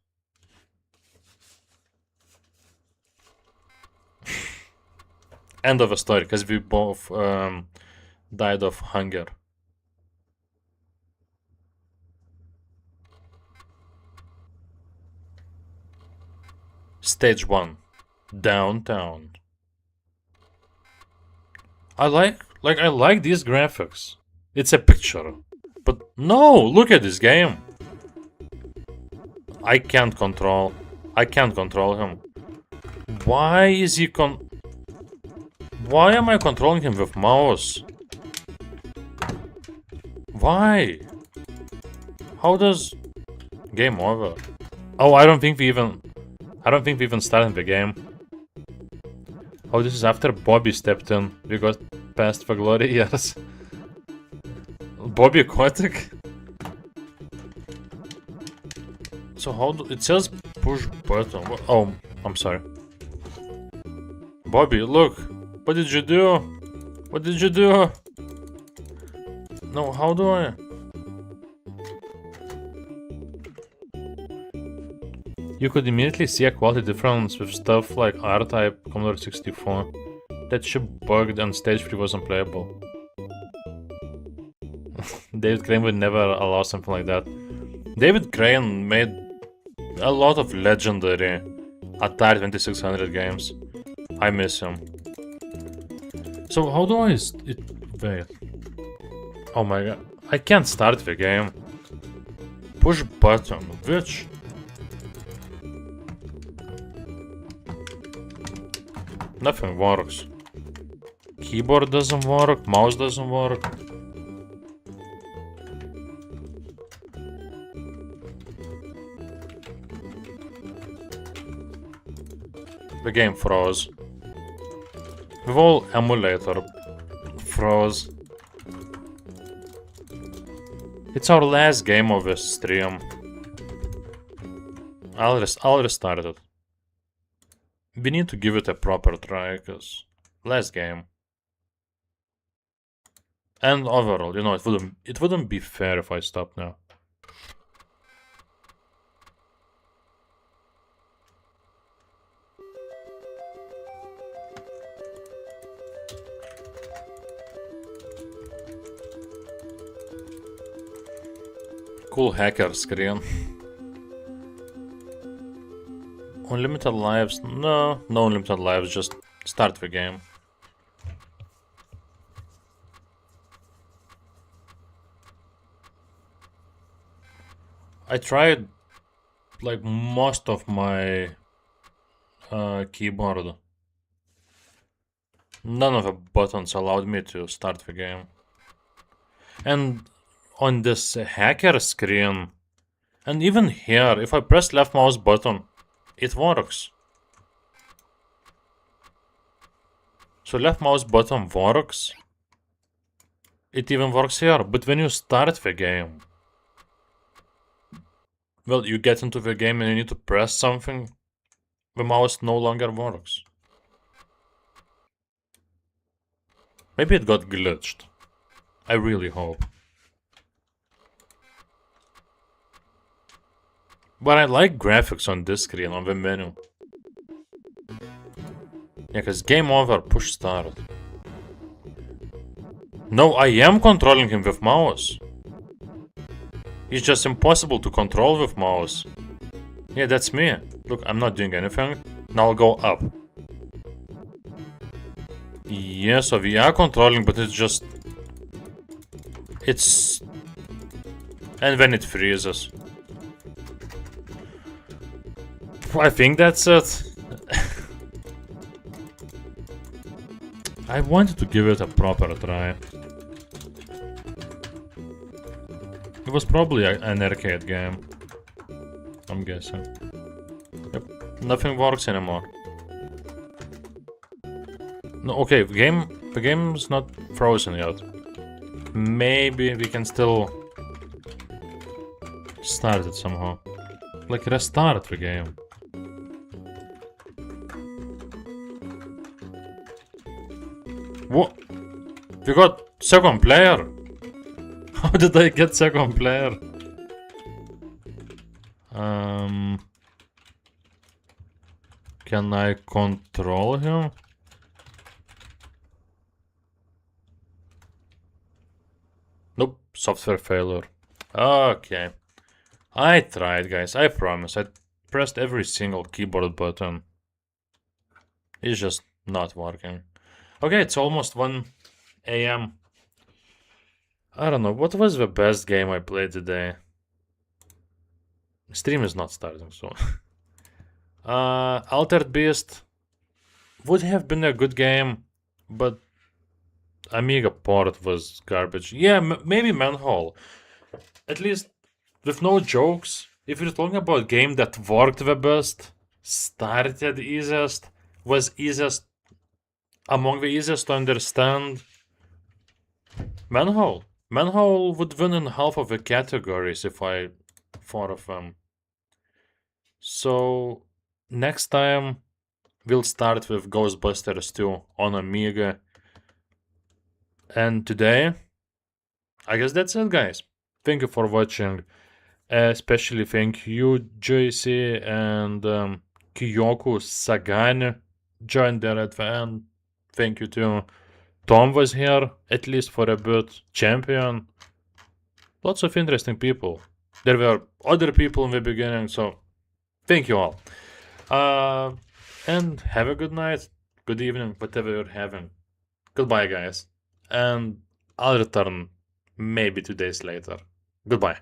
End of a story, because we both died of hunger. Stage 1. Downtown. I like these graphics. It's a picture. But no, look at this game. I can't control him. Why is he Why am I controlling him with mouse? Why? How does... Game over. Oh, I don't think we even started the game. Oh, this is after Bobby stepped in. We got past the glory years. Bobby Kotick? So how do... It says push button. Oh, I'm sorry. Bobby, look. What did you do? What did you do? No, how do I... You could immediately see a quality difference with stuff like R-Type, Commodore 64. That ship bugged and stage 3 was unplayable. David Crane would never allow something like that. David Crane made a lot of legendary Atari 2600 games. I miss him. So how do I... Wait. Oh my god. I can't start the game. Push button. Which? Nothing works. Keyboard doesn't work. Mouse doesn't work. The game froze. The whole emulator froze. It's our last game of this stream. I'll restart it. We need to give it a proper try, cause last game. And overall, you know, it wouldn't be fair if I stop now. Cool hacker screen. Unlimited lives? No unlimited lives, just start the game. I tried like most of my keyboard. None of the buttons allowed me to start the game. And on this hacker screen, and even here, if I press left mouse button, it works. So left mouse button works. It even works here, but when you start the game, well, you get into the game and you need to press something, the mouse no longer works. Maybe it got glitched. I really hope. But I like graphics on this screen, on the menu. Yeah, cause game over, push start. No, I am controlling him with mouse. It's just impossible to control with mouse. Yeah, that's me. Look, I'm not doing anything. Now I'll go up. Yeah, so we are controlling, but it's just... It's... And when it freezes. I think that's it. I wanted to give it a proper try. It was probably an arcade game, I'm guessing. Yep, nothing works anymore. No, okay, the game's not frozen yet. Maybe we can still start it somehow. Like restart the game. What? We got second player? How did I get second player? Can I control him? Nope, software failure. Okay. I tried, guys, I promise. I pressed every single keyboard button. It's just not working. Okay, it's almost 1 AM. I don't know, what was the best game I played today? Stream is not starting, so... Altered Beast would have been a good game, but Amiga port was garbage. Yeah, maybe Manhole. At least, with no jokes, if you're talking about game that worked the best, started easiest, was easiest, among the easiest to understand, Manhole. Manhole would win in half of the categories if I thought of them. So, next time, we'll start with Ghostbusters 2 on Amiga. And today, I guess that's it, guys. Thank you for watching. Especially thank you, JC and Kyoku Sagane joined there at the end. Thank you too. Tom was here, at least for a bit. Champion. Lots of interesting people. There were other people in the beginning, so thank you all. And have a good night, good evening, whatever you're having. Goodbye, guys. And I'll return maybe 2 days later. Goodbye.